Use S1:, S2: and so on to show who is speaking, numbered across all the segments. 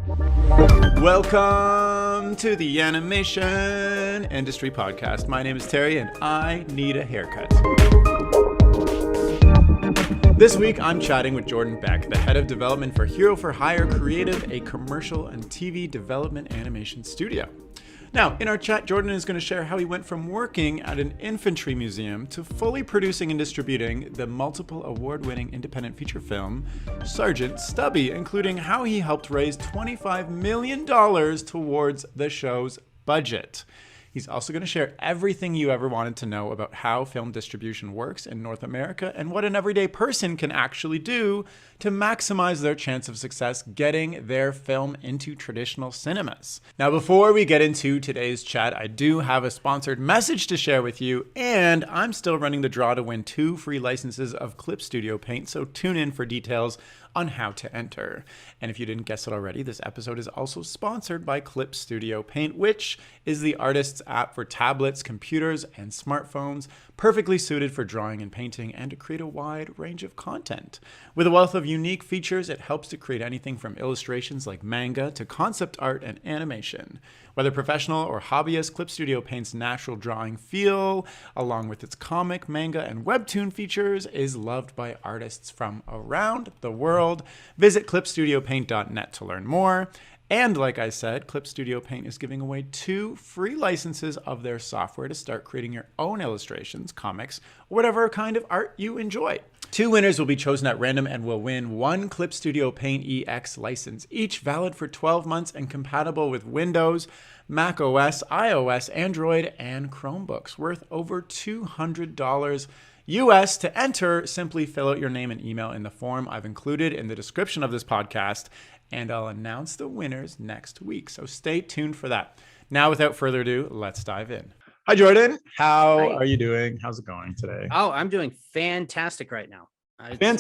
S1: Welcome to the Animation Industry Podcast. My name is Terry and I need a haircut. This week I'm chatting with Jordan Beck, the head of development for Hero4Hire Creative, a commercial and TV development animation studio. Now, in our chat, Jordan is going to share how he went from working at an infantry museum to fully producing and distributing the multiple award-winning independent feature film, Sergeant Stubby, including how he helped raise $25 million towards the show's budget. He's also going to share everything you ever wanted to know about how film distribution works in North America and what an everyday person can actually do to maximize their chance of success getting their film into traditional cinemas. Now, before we get into today's chat, I do have a sponsored message to share with you, and I'm still running the draw to win 2 free licenses of Clip Studio Paint, so tune in for details on how to enter. And if you didn't guess it already, this episode is also sponsored by Clip Studio Paint, which is the artist's app for tablets, computers, and smartphones, perfectly suited for drawing and painting and to create a wide range of content. With a wealth of unique features, it helps to create anything from illustrations like manga to concept art and animation. Whether professional or hobbyist, Clip Studio Paint's natural drawing feel, along with its comic, manga, and webtoon features, is loved by artists from around the world. Visit clipstudiopaint.net to learn more. And like I said, Clip Studio Paint is giving away 2 free licenses of their software to start creating your own illustrations, comics, or whatever kind of art you enjoy. 2 winners will be chosen at random and will win 1 Clip Studio Paint EX license, each valid for 12 months and compatible with Windows, Mac OS, iOS, Android, and Chromebooks, worth over $200 US. To enter, simply fill out your name and email in the form I've included in the description of this podcast, and I'll announce the winners next week. So stay tuned for that. Now, without further ado, let's dive in. Hi, Jordan. How are you doing? How's it going today?
S2: Oh, I'm doing fantastic right now.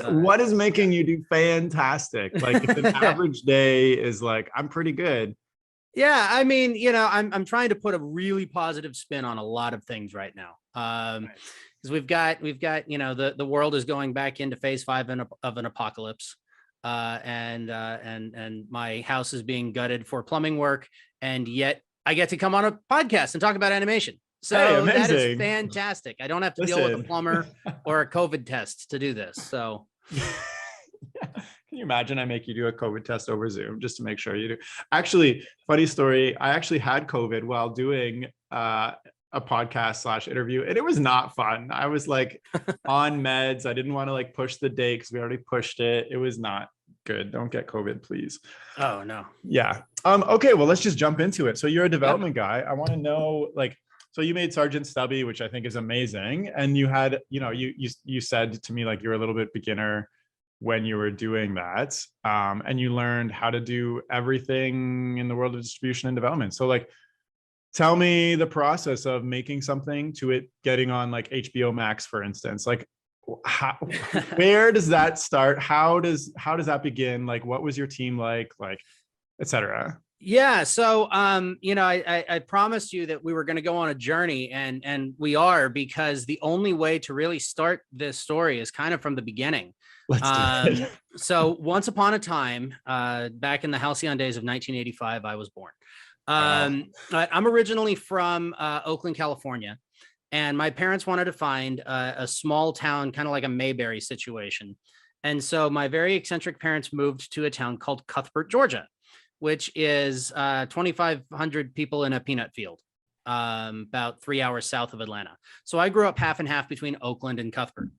S1: What is making you do fantastic? Like, if an average day is like, I'm pretty good.
S2: Yeah, I mean, I'm trying to put a really positive spin on a lot of things right now. Because we've got, the world is going back into phase 5 of an apocalypse. And my house is being gutted for plumbing work, and yet I get to come on a podcast and talk about animation. So that is fantastic. I don't have to deal with a plumber or a COVID test to do this. So
S1: can you imagine I make you do a COVID test over Zoom just to make sure you do? Actually, funny story. I actually had COVID while doing a podcast / interview, and it was not fun. I was like on meds. I didn't want to like push the date because we already pushed it. It was not good. Don't get COVID, please.
S2: Oh no.
S1: Yeah. Okay, well, let's just jump into it. So you're a development guy. I want to know, like, so you made Sergeant Stubby, which I think is amazing. And you had, you said to me like you're a little bit beginner when you were doing that. And you learned how to do everything in the world of distribution and development. So like, tell me the process of making something to it getting on like HBO Max, for instance. Like, where does that start? How does that begin? Like, what was your team like, etc.?
S2: Yeah. So, I promised you that we were going to go on a journey, and we are, because the only way to really start this story is kind of from the beginning.
S1: Let's do it.
S2: So once upon a time, back in the halcyon days of 1985, I was born. I'm originally from Oakland, California, and my parents wanted to find a small town, kind of like a Mayberry situation. And so my very eccentric parents moved to a town called Cuthbert, Georgia, which is 2,500 people in a peanut field, about 3 hours south of Atlanta. So I grew up half and half between Oakland and Cuthbert.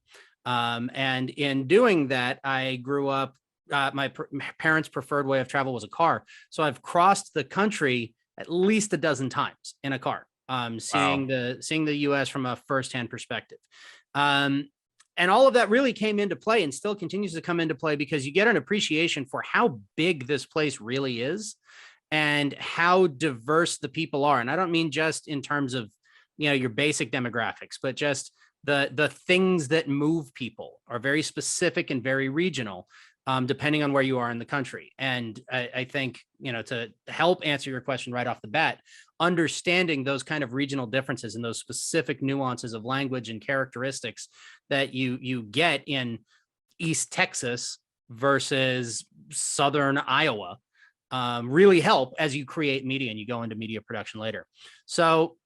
S2: And in doing that, I grew up, my parents' preferred way of travel was a car. So I've crossed the country at least a dozen times in a car, seeing the US from a firsthand perspective. And all of that really came into play and still continues to come into play, because you get an appreciation for how big this place really is and how diverse the people are. And I don't mean just in terms of, your basic demographics, but just the things that move people are very specific and very regional, depending on where you are in the country. And I think, to help answer your question right off the bat, understanding those kind of regional differences and those specific nuances of language and characteristics that you get in East Texas versus Southern Iowa really help as you create media and you go into media production later. So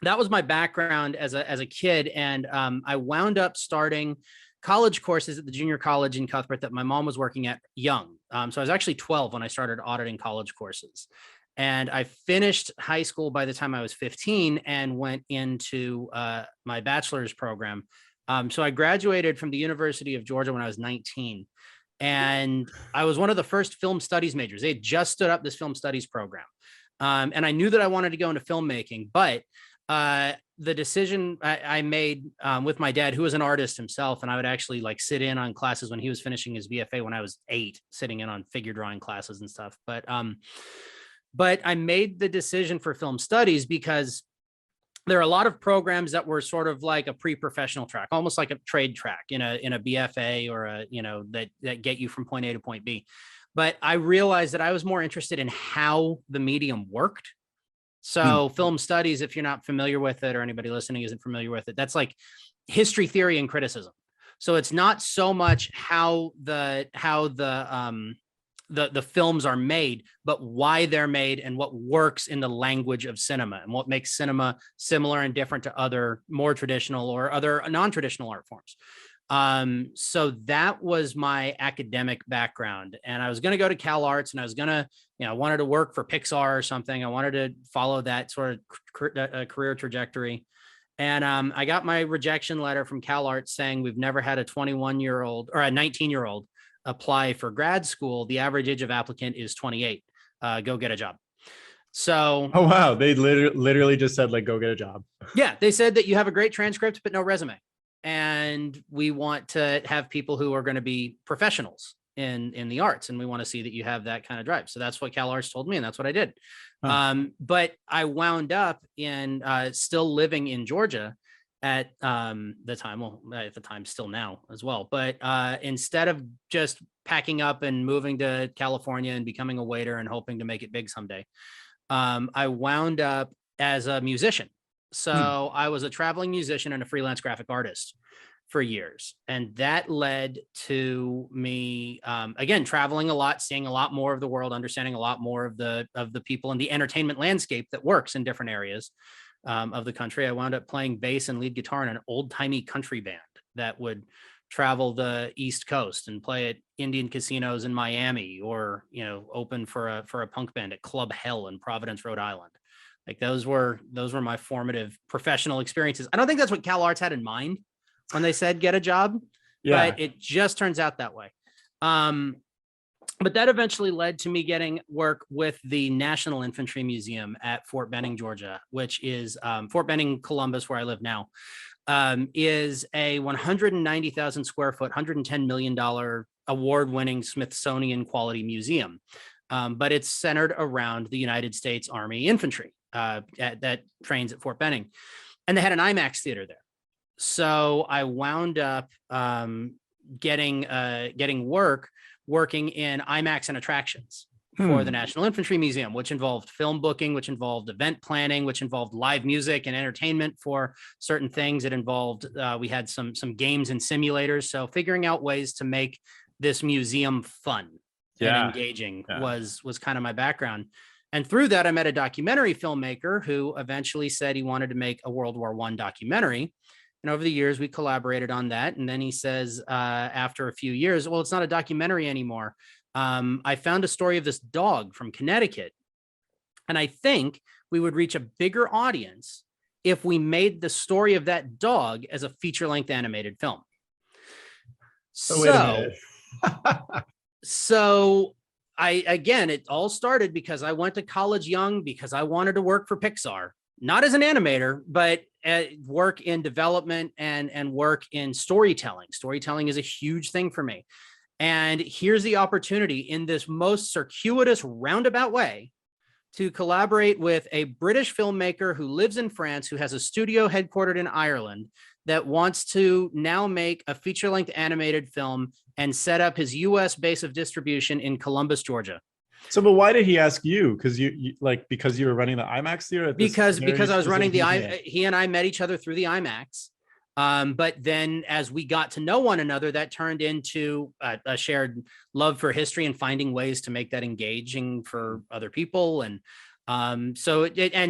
S2: that was my background as a kid. And I wound up starting college courses at the junior college in Cuthbert that my mom was working at young. So I was actually 12 when I started auditing college courses. And I finished high school by the time I was 15 and went into my bachelor's program. So I graduated from the University of Georgia when I was 19. And I was one of the first film studies majors. They had just stood up this film studies program. And I knew that I wanted to go into filmmaking, but the decision I made with my dad, who was an artist himself, and I would actually like sit in on classes when he was finishing his BFA when I was 8, sitting in on figure drawing classes and stuff. But I made the decision for film studies because there are a lot of programs that were sort of like a pre-professional track, almost like a trade track in a BFA or that get you from point A to point B. But I realized that I was more interested in how the medium worked. So film studies, if you're not familiar with it or anybody listening isn't familiar with it, that's like history, theory, and criticism. So it's not so much how the films are made, but why they're made and what works in the language of cinema and what makes cinema similar and different to other more traditional or other non-traditional art forms. So that was my academic background, and I was going to go to Cal Arts, and I was going to, I wanted to work for Pixar or something. I wanted to follow that sort of career trajectory. And I got my rejection letter from Cal Arts saying, we've never had a 21-year-old or a 19-year-old apply for grad school. The average age of applicant is 28. Go get a job. So,
S1: oh, wow. They literally just said, like, go get a job.
S2: Yeah. They said that you have a great transcript, but no resume. And we want to have people who are going to be professionals in the arts. And we want to see that you have that kind of drive. So that's what Cal Arts told me. And that's what I did. Huh. But I wound up in still living in Georgia at the time, well, at the time, still now as well. But instead of just packing up and moving to California and becoming a waiter and hoping to make it big someday, I wound up as a musician. So I was a traveling musician and a freelance graphic artist for years. And that led to me, again, traveling a lot, seeing a lot more of the world, understanding a lot more of the people in the entertainment landscape that works in different areas of the country. I wound up playing bass and lead guitar in an old-timey country band that would travel the East Coast and play at Indian casinos in Miami, or open for a punk band at Club Hell in Providence, Rhode Island. Like those were my formative professional experiences. I don't think that's what Cal Arts had in mind when they said get a job, but it just turns out that way. But that eventually led to me getting work with the National Infantry Museum at Fort Benning, Georgia, which is Fort Benning, Columbus, where I live now, is a 190,000 square foot, $110 million award-winning Smithsonian quality museum. But it's centered around the United States Army Infantry that trains at Fort Benning. And they had an IMAX theater there. So I wound up getting working in IMAX and attractions for the National Infantry Museum, which involved film booking, which involved event planning, which involved live music and entertainment for certain things. It involved, we had some games and simulators. So figuring out ways to make this museum fun and engaging was kind of my background. And through that, I met a documentary filmmaker who eventually said he wanted to make a World War I documentary. And over the years, we collaborated on that. And then he says, after a few years, well, it's not a documentary anymore. I found a story of this dog from Connecticut. And I think we would reach a bigger audience if we made the story of that dog as a feature-length animated film. So again, it all started because I went to college young, because I wanted to work for Pixar, not as an animator, but work in development and work in storytelling. Storytelling is a huge thing for me. And here's the opportunity in this most circuitous roundabout way to collaborate with a British filmmaker who lives in France, who has a studio headquartered in Ireland, that wants to now make a feature-length animated film and set up his US base of distribution in Columbus, Georgia.
S1: So, but why did he ask you? Because you were running the IMAX theater?
S2: Because I was running he and I met each other through the IMAX. But then as we got to know one another, that turned into a shared love for history and finding ways to make that engaging for other people. And and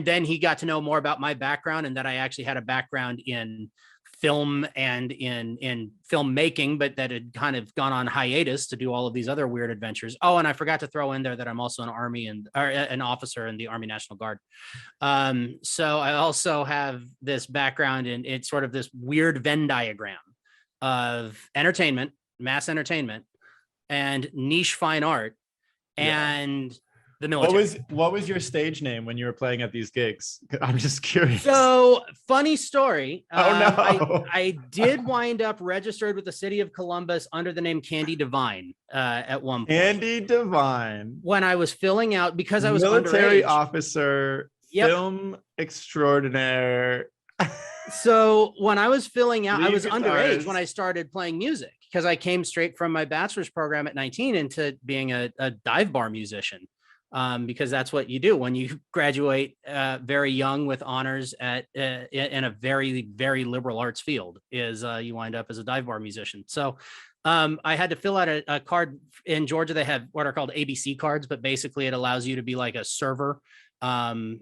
S2: then he got to know more about my background, and that I actually had a background in film and in filmmaking, but that had kind of gone on hiatus to do all of these other weird adventures. Oh, and I forgot to throw in there that I'm also an officer in the Army National Guard. So I also have this background in it's sort of this weird Venn diagram of entertainment, mass entertainment, and niche fine art, and the military.
S1: What was your stage name when you were playing at these gigs? I'm just curious.
S2: So funny story.
S1: Oh no!
S2: I did wind up registered with the city of Columbus under the name Candy Divine at one point.
S1: Candy Divine.
S2: When I was filling out, because I was
S1: military
S2: underage.
S1: Officer,
S2: Yep.
S1: Film extraordinaire.
S2: So when I was filling out, I was
S1: Lead
S2: underage
S1: guitars.
S2: when I started playing music, because I came straight from my bachelor's program at 19 into being a dive bar musician. Because that's what you do when you graduate very young with honors in a very, very liberal arts field, is you wind up as a dive bar musician. So I had to fill out a card. In Georgia, they have what are called ABC cards, but basically it allows you to be like a server when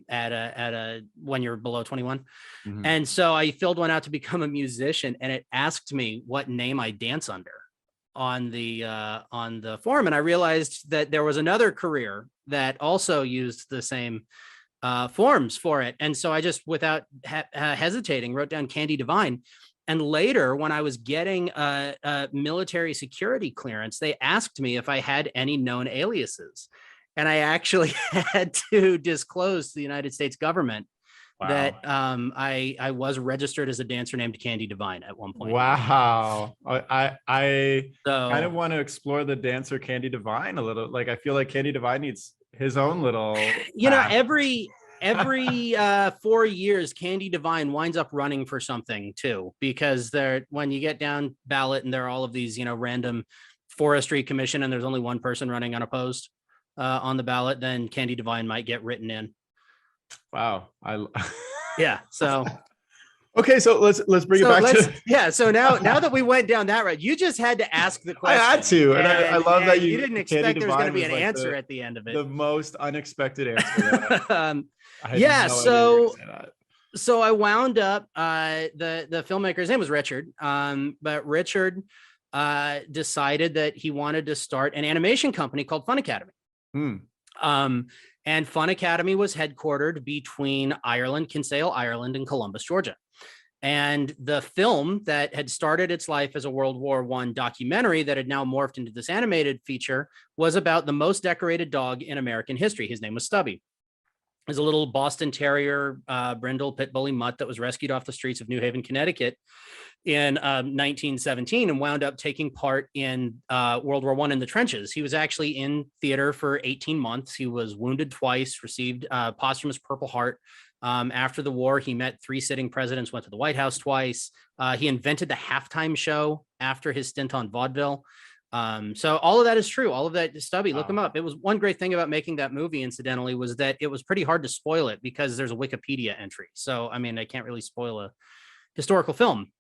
S2: you're below 21.
S1: Mhm.
S2: And so I filled one out to become a musician, and it asked me what name I dance under on the form, and I realized that there was another career that also used the same forms for it, and so I just, without hesitating, wrote down Candy Divine. And later, when I was getting a military security clearance, they asked me if I had any known aliases, and I actually had to disclose to the United States government that I was registered as a dancer named Candy Divine at one point.
S1: Wow. I
S2: So
S1: kind of want to explore the dancer Candy Divine a little. Like, I feel like Candy Divine needs his own little path.
S2: every 4 years, Candy Divine winds up running for something too, because when you get down ballot and there are all of these, random forestry commission, and there's only one person running unopposed on the ballot, then Candy Divine might get written in.
S1: Wow.
S2: Yeah. So
S1: okay, so let's bring it back to
S2: So now that we went down that road, you just had to ask the question.
S1: I had to, and I love that you
S2: didn't expect there was going to be an answer at the end of it.
S1: The most unexpected answer.
S2: So I wound up the filmmaker's name was Richard, but Richard decided that he wanted to start an animation company called Fun Academy. And Fun Academy was headquartered between Kinsale, Ireland, and Columbus, Georgia. And the film that had started its life as a World War I documentary that had now morphed into this animated feature was about the most decorated dog in American history. His name was Stubby. He's a little Boston Terrier, brindle pit bully mutt that was rescued off the streets of New Haven, Connecticut in 1917, and wound up taking part in World War I in the trenches. He was actually in theater for 18 months. He was wounded twice, received posthumous Purple Heart. After the war, he met 3 sitting presidents, went to the White House twice. He invented the halftime show after his stint on vaudeville. So all of that is true. All of that, Stubby, look him up. It was one great thing about making that movie, incidentally, was that it was pretty hard to spoil it because there's a Wikipedia entry. So, I mean, I can't really spoil a historical film.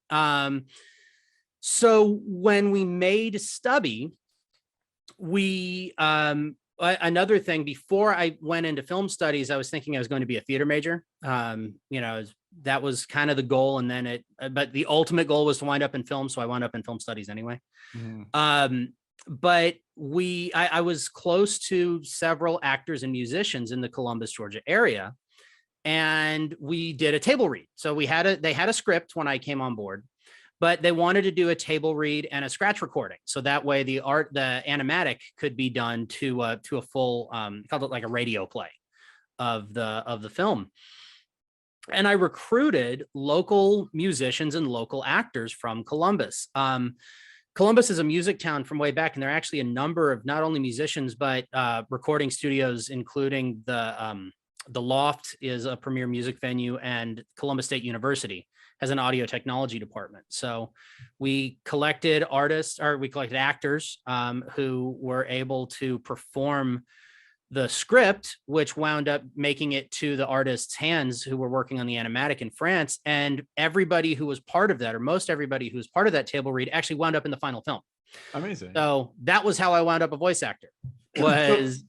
S2: So when we made Stubby, another thing, before I went into film studies, I was thinking I was going to be a theater major. That was kind of the goal. And then but the ultimate goal was to wind up in film. So I wound up in film studies anyway. But I was close to several actors and musicians in the Columbus, Georgia area. And we did a table read. So they had a script when I came on board, but they wanted to do a table read and a scratch recording. So that way the animatic could be done to a full, called it like a radio play of the film. And I recruited local musicians and local actors from Columbus. Columbus is a music town from way back, and there are actually a number of not only musicians, but recording studios, including the Loft is a premier music venue, and Columbus State University has an audio technology department. So we collected actors who were able to perform the script, which wound up making it to the artist's hands who were working on the animatic in France. And everybody who was part of that, or most everybody who was part of that table read, actually wound up in the final film.
S1: Amazing.
S2: So that was how I wound up a voice actor. Was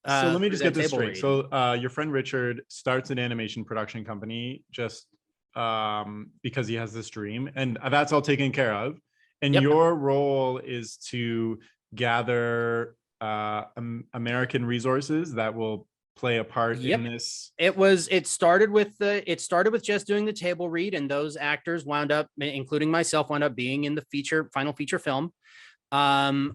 S1: so let me just get this straight.
S2: Read.
S1: So your friend Richard starts an animation production company just because he has this dream, and that's all taken care of. And your role is to gather American resources that will play a part in this.
S2: It started with just doing the table read, and those actors wound up, including myself, wound up being in the final feature film. So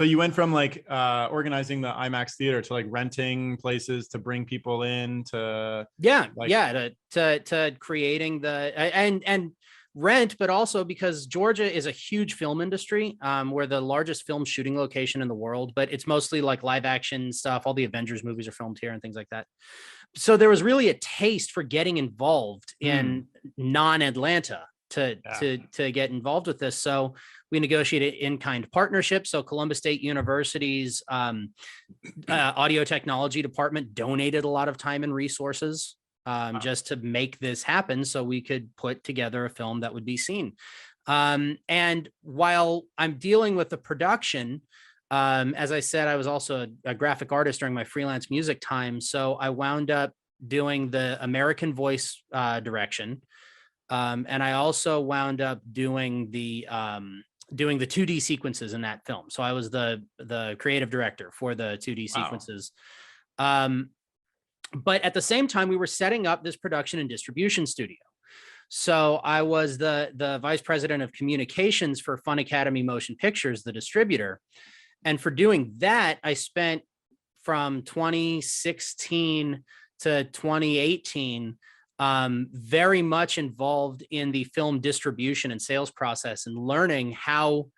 S1: you went from like organizing the IMAX theater to like renting places to bring people in to
S2: to creating the and rent, but also because Georgia is a huge film industry. We're the largest film shooting location in the world, but it's mostly like live action stuff. All the Avengers movies are filmed here and things like that. So there was really a taste for getting involved in non-Atlanta to get involved with this. So we negotiated in-kind partnerships. So Columbus State University's audio technology department donated a lot of time and resources just to make this happen, so we could put together a film that would be seen. And while I'm dealing with the production, as I said, I was also a graphic artist during my freelance music time. So I wound up doing the American voice direction. And I also wound up doing the 2D sequences in that film. So I was the creative director for the 2D sequences. But at the same time, we were setting up this production and distribution studio. So I was the vice president of communications for Fun Academy Motion Pictures, the distributor. And for doing that, I spent from 2016 to 2018 very much involved in the film distribution and sales process and learning how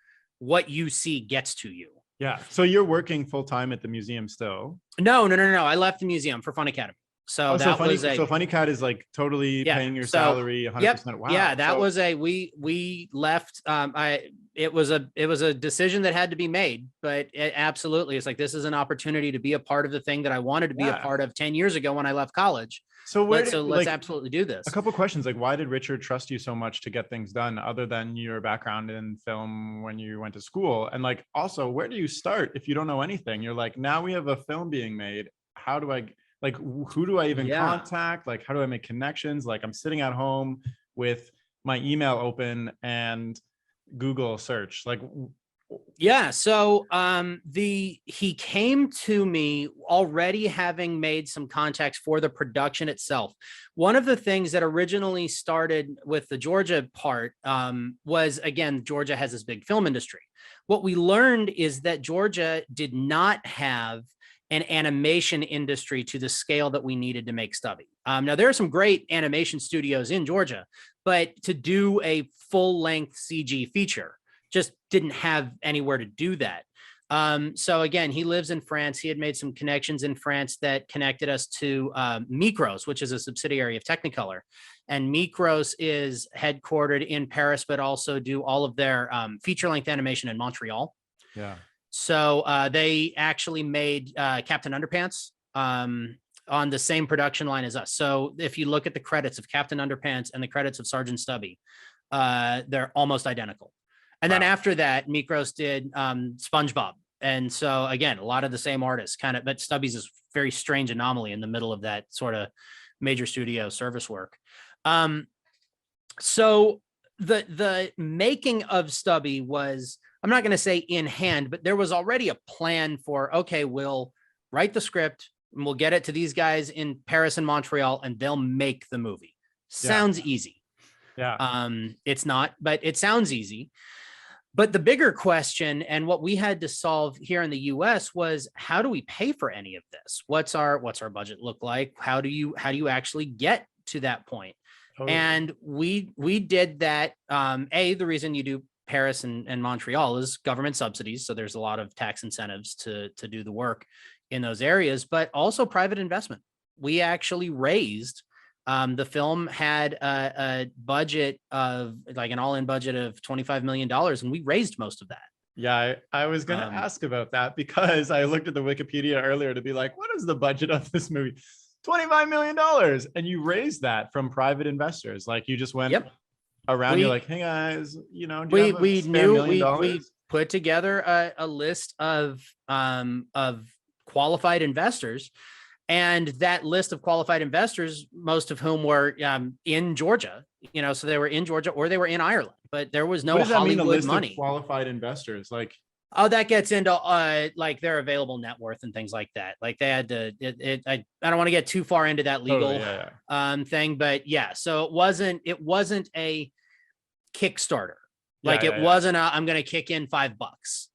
S2: what you see gets to you.
S1: Yeah. So you're working full time at the museum still?
S2: No. I left the museum for Fun Academy. So
S1: Funny Cat is like totally paying your salary 100%. Wow.
S2: Yeah, that was we left. It was a decision that had to be made, but absolutely, it's like, this is an opportunity to be a part of the thing that I wanted to be a part of 10 years ago when I left college.
S1: So let's
S2: absolutely do this.
S1: A couple questions, like, why did Richard trust you so much to get things done, other than your background in film when you went to school? And like, also, where do you start if you don't know anything? You're like, now we have a film being made. How do I, like, who do I even contact? Like, how do I make connections? Like, I'm sitting at home with my email open and Google search. Like,
S2: so he came to me already having made some contacts for the production itself. One of the things that originally started with the Georgia part was, again, Georgia has this big film industry. What we learned is that Georgia did not have an animation industry to the scale that we needed to make Stubby. Now, there are some great animation studios in Georgia, but to do a full-length CG feature just didn't have anywhere to do that. So again, he lives in France. He had made some connections in France that connected us to Micros, which is a subsidiary of Technicolor. And Micros is headquartered in Paris, but also do all of their feature-length animation in Montreal.
S1: Yeah.
S2: So they actually made Captain Underpants on the same production line as us. So if you look at the credits of Captain Underpants and the credits of Sergeant Stubby, they're almost identical. And then after that, Micros did SpongeBob. And so again, a lot of the same artists but Stubby's is very strange anomaly in the middle of that sort of major studio service work. So the making of Stubby was, I'm not going to say in hand, but there was already a plan for, okay, we'll write the script and we'll get it to these guys in Paris and Montreal and they'll make the movie. Sounds easy.
S1: Yeah.
S2: It's not, but it sounds easy. But the bigger question, and what we had to solve here in the US, was, how do we pay for any of this? What's our budget look like? How do you actually get to that point? Totally. And we did that. The reason you do Paris and Montreal is government subsidies. So there's a lot of tax incentives to do the work in those areas, but also private investment. We actually raised, the film had a budget of like an all-in budget of $25 million, and we raised most of that.
S1: Yeah, I was going to ask about that because I looked at the Wikipedia earlier to be like, what is the budget of this movie? $25 million. And you raised that from private investors. Like you just went around, you're like, hey guys, you know, do you have a spare $1 million?
S2: We put together a list of qualified investors. And that list of qualified investors, most of whom were in Georgia, you know, so they were in Georgia or they were in Ireland, but there was no Hollywood money.
S1: Qualified investors, like,
S2: oh, that gets into like their available net worth and things like that. Like they had to. I don't want to get too far into that legal thing, but yeah. So it wasn't a Kickstarter. Like it wasn't I'm going to kick in $5.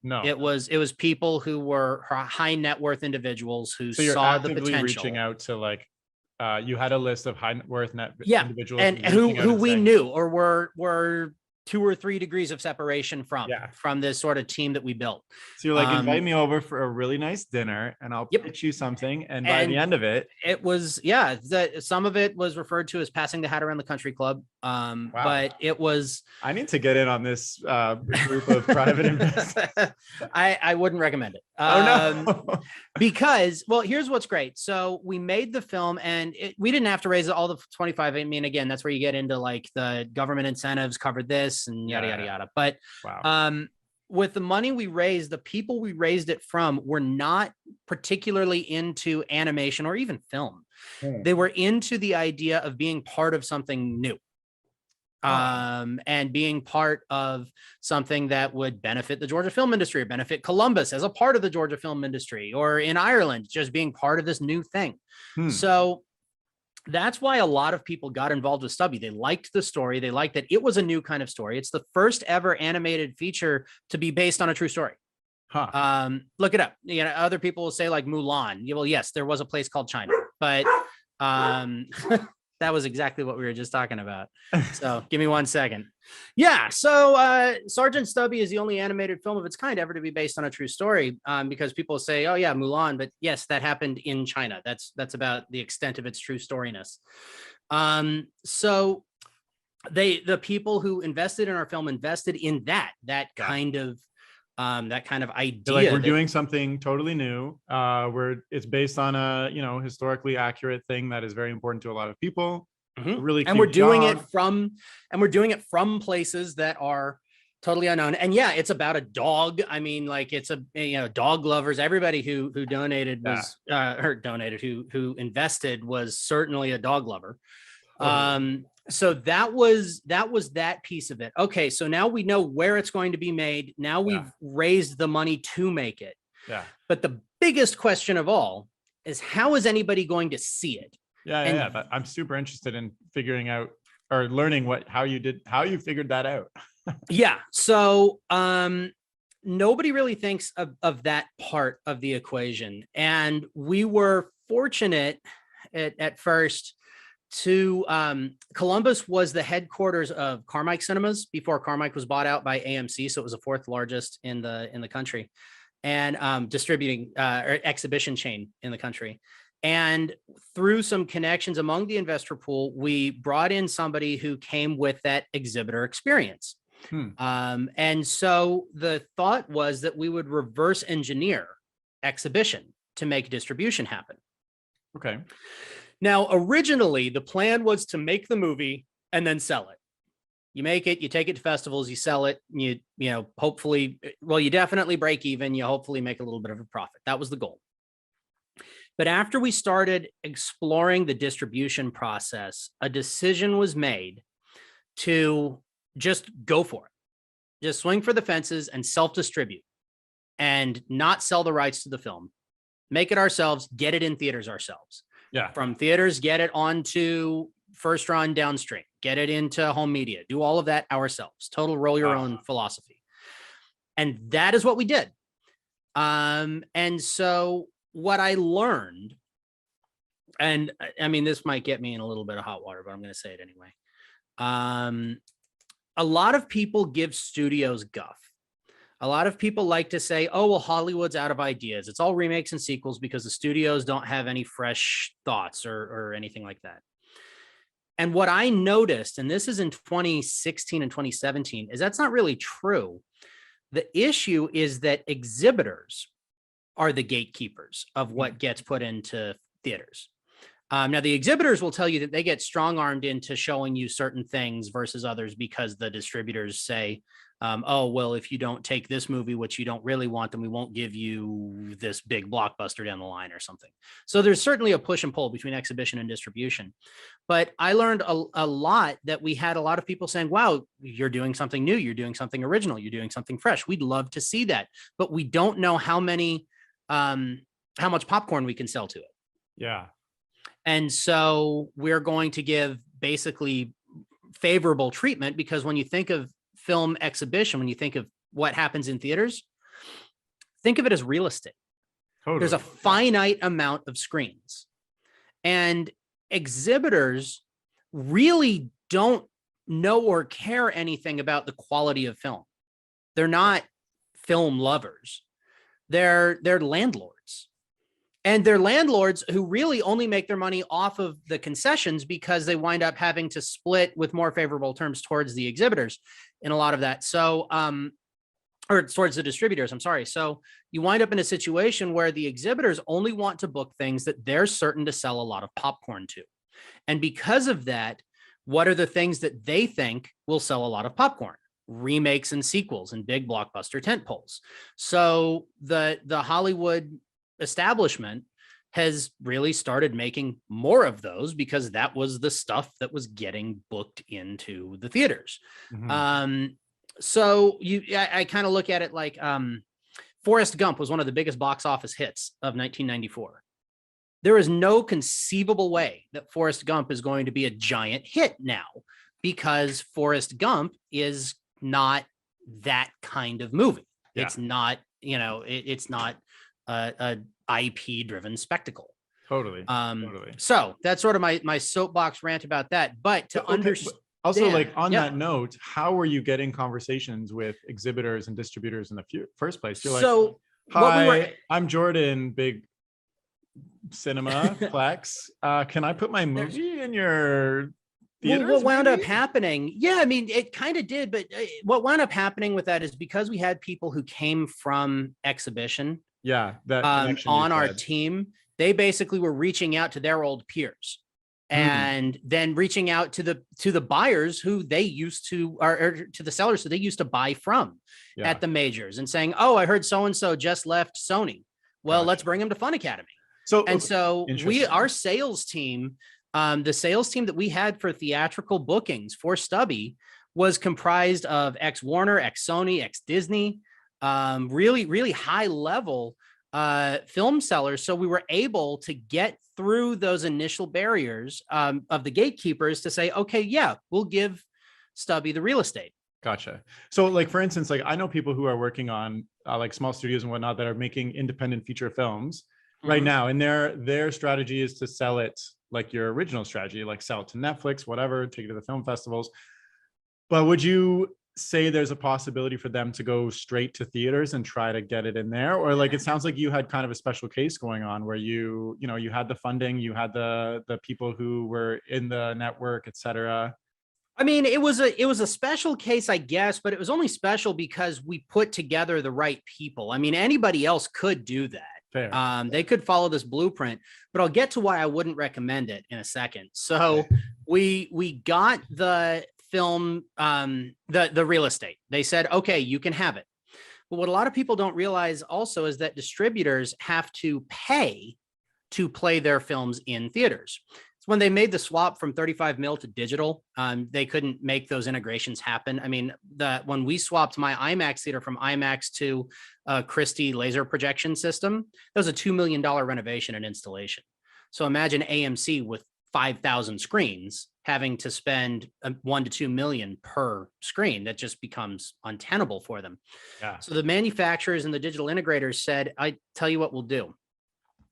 S1: No,
S2: it was people who were high net worth individuals who
S1: so you're
S2: saw the
S1: actively
S2: potential.
S1: Reaching out to like, you had a list of high net worth individuals,
S2: and who we knew or were 2 or 3 degrees of separation from this sort of team that we built.
S1: So you're like, invite me over for a really nice dinner and I'll pitch you something. And by the end of it,
S2: it was, some of it was referred to as passing the hat around the country club. But it was,
S1: I need to get in on this group of private investors.
S2: I wouldn't recommend it. Because, well, here's what's great. So we made the film and we didn't have to raise all the 25. I mean, again, that's where you get into like the government incentives covered this and yada, yada, yada. But with the money we raised, the people we raised it from were not particularly into animation or even film. They were into the idea of being part of something new. And being part of something that would benefit the Georgia film industry or benefit Columbus as a part of the Georgia film industry, or in Ireland, just being part of this new thing. So that's why a lot of people got involved with Stubby. They liked the story. They liked that it was a new kind of story. It's the first ever animated feature to be based on a true story. Look it up. You know, other people will say like Mulan. Well, yes, there was a place called China, but that was exactly what we were just talking about. So give me 1 second. Yeah. So Sergeant Stubby is the only animated film of its kind ever to be based on a true story, because people say, oh yeah, Mulan, but yes, that happened in China. That's about the extent of its true storyness. So the people who invested in our film invested in that kind of idea.
S1: Like, we're doing something totally new. It's based on a, you know, historically accurate thing that is very important to a lot of people. Really,
S2: and we're doing it from places that are totally unknown. And yeah, it's about a dog. I mean, like, it's dog lovers. Everybody who donated was who invested was certainly a dog lover. So that was that piece of it. Okay, so now we know where it's going to be made. Now we've raised the money to make it. But the biggest question of all is, how is anybody going to see it?
S1: But I'm super interested in figuring out or learning how you figured that out.
S2: So nobody really thinks of that part of the equation. And we were fortunate at first to Columbus was the headquarters of Carmike Cinemas before Carmike was bought out by AMC. So it was the 4th largest in the country, and distributing or exhibition chain in the country. And through some connections among the investor pool, we brought in somebody who came with that exhibitor experience. And so the thought was that we would reverse engineer exhibition to make distribution happen.
S1: Okay.
S2: Now, originally, the plan was to make the movie and then sell it. You make it, you take it to festivals, you sell it, you hopefully, well, you definitely break even, you hopefully make a little bit of a profit. That was the goal. But after we started exploring the distribution process, a decision was made to just go for it. Just swing for the fences and self-distribute and not sell the rights to the film. Make it ourselves, get it in theaters ourselves. From theaters, get it onto first run downstream, get it into home media, do all of that ourselves. Total roll your own philosophy. And that is what we did. And so what I learned, and I mean, this might get me in a little bit of hot water, but I'm going to say it anyway. A lot of people give studios guff. A lot of people like to say, oh, well, Hollywood's out of ideas. It's all remakes and sequels because the studios don't have any fresh thoughts or anything like that. And what I noticed, and this is in 2016 and 2017, is that's not really true. The issue is that exhibitors are the gatekeepers of what gets put into theaters. Now, the exhibitors will tell you that they get strong-armed into showing you certain things versus others because the distributors say, oh, well, if you don't take this movie, which you don't really want, then we won't give you this big blockbuster down the line or something. So there's certainly a push and pull between exhibition and distribution. But I learned a lot that we had a lot of people saying, wow, you're doing something new. You're doing something original. You're doing something fresh. We'd love to see that. But we don't know how much popcorn we can sell to it.
S1: Yeah.
S2: And so we're going to give basically favorable treatment, because when you think of film exhibition, when you think of what happens in theaters, think of it as real estate. Totally. There's a finite amount of screens, and exhibitors really don't know or care anything about the quality of film. They're not film lovers. They're landlords. And they're landlords who really only make their money off of the concessions because they wind up having to split with more favorable terms towards the exhibitors in a lot of that. So, or towards the distributors, I'm sorry. So you wind up in a situation where the exhibitors only want to book things that they're certain to sell a lot of popcorn to. And because of that, what are the things that they think will sell a lot of popcorn? Remakes and sequels and big blockbuster tentpoles. So the Hollywood establishment has really started making more of those because that was the stuff that was getting booked into the theaters. Mm-hmm. So I kind of look at it like Forrest Gump was one of the biggest box office hits of 1994. There is no conceivable way that Forrest Gump is going to be a giant hit now, because Forrest Gump is not that kind of movie. Yeah. It's not, it's not a IP driven spectacle.
S1: Totally.
S2: So that's sort of my soapbox rant about that. But to understand,
S1: also, like on that note, how were you getting conversations with exhibitors and distributors in the first place? You're like, hi, I'm Jordan, big cinema plex. Can I put my movie in your theaters?
S2: What wound up happening? Yeah, I mean, it kind of did, but what wound up happening with that is because we had people who came from exhibition.
S1: Yeah, that
S2: on our team, they basically were reaching out to their old peers, and then reaching out to the buyers who they used to, or to the sellers who they used to buy from at the majors, and saying, "Oh, I heard so and so just left Sony. Well, let's bring them to Fun Academy." So our sales team, the sales team that we had for theatrical bookings for Stubby, was comprised of ex-Warner, ex-Sony, ex-Disney. Really, really high level film sellers. So we were able to get through those initial barriers of the gatekeepers to say, okay, yeah, we'll give Stubby the real estate.
S1: Gotcha. So like, for instance, like I know people who are working on like small studios and whatnot that are making independent feature films right now. And their strategy is to sell it like your original strategy, like sell it to Netflix, whatever, take it to the film festivals. But would you say there's a possibility for them to go straight to theaters and try to get it in there? Or like, it sounds like you had kind of a special case going on where you had the funding, you had the people who were in the network, etc.
S2: I mean, it was a special case, I guess, but it was only special because we put together the right people. I mean, anybody else could do that. Fair. They could follow this blueprint, but I'll get to why I wouldn't recommend it in a second. So we got the film, the real estate. They said, okay, you can have it. But what a lot of people don't realize also is that distributors have to pay to play their films in theaters. So when they made the swap from 35 mil to digital, they couldn't make those integrations happen. I mean, when we swapped my IMAX theater from IMAX to a Christie laser projection system, that was a $2 million renovation and installation. So imagine AMC with 5,000 screens having to spend $1 to $2 million per screen. That just becomes untenable for them. Yeah. So the manufacturers and the digital integrators said, I tell you what we'll do.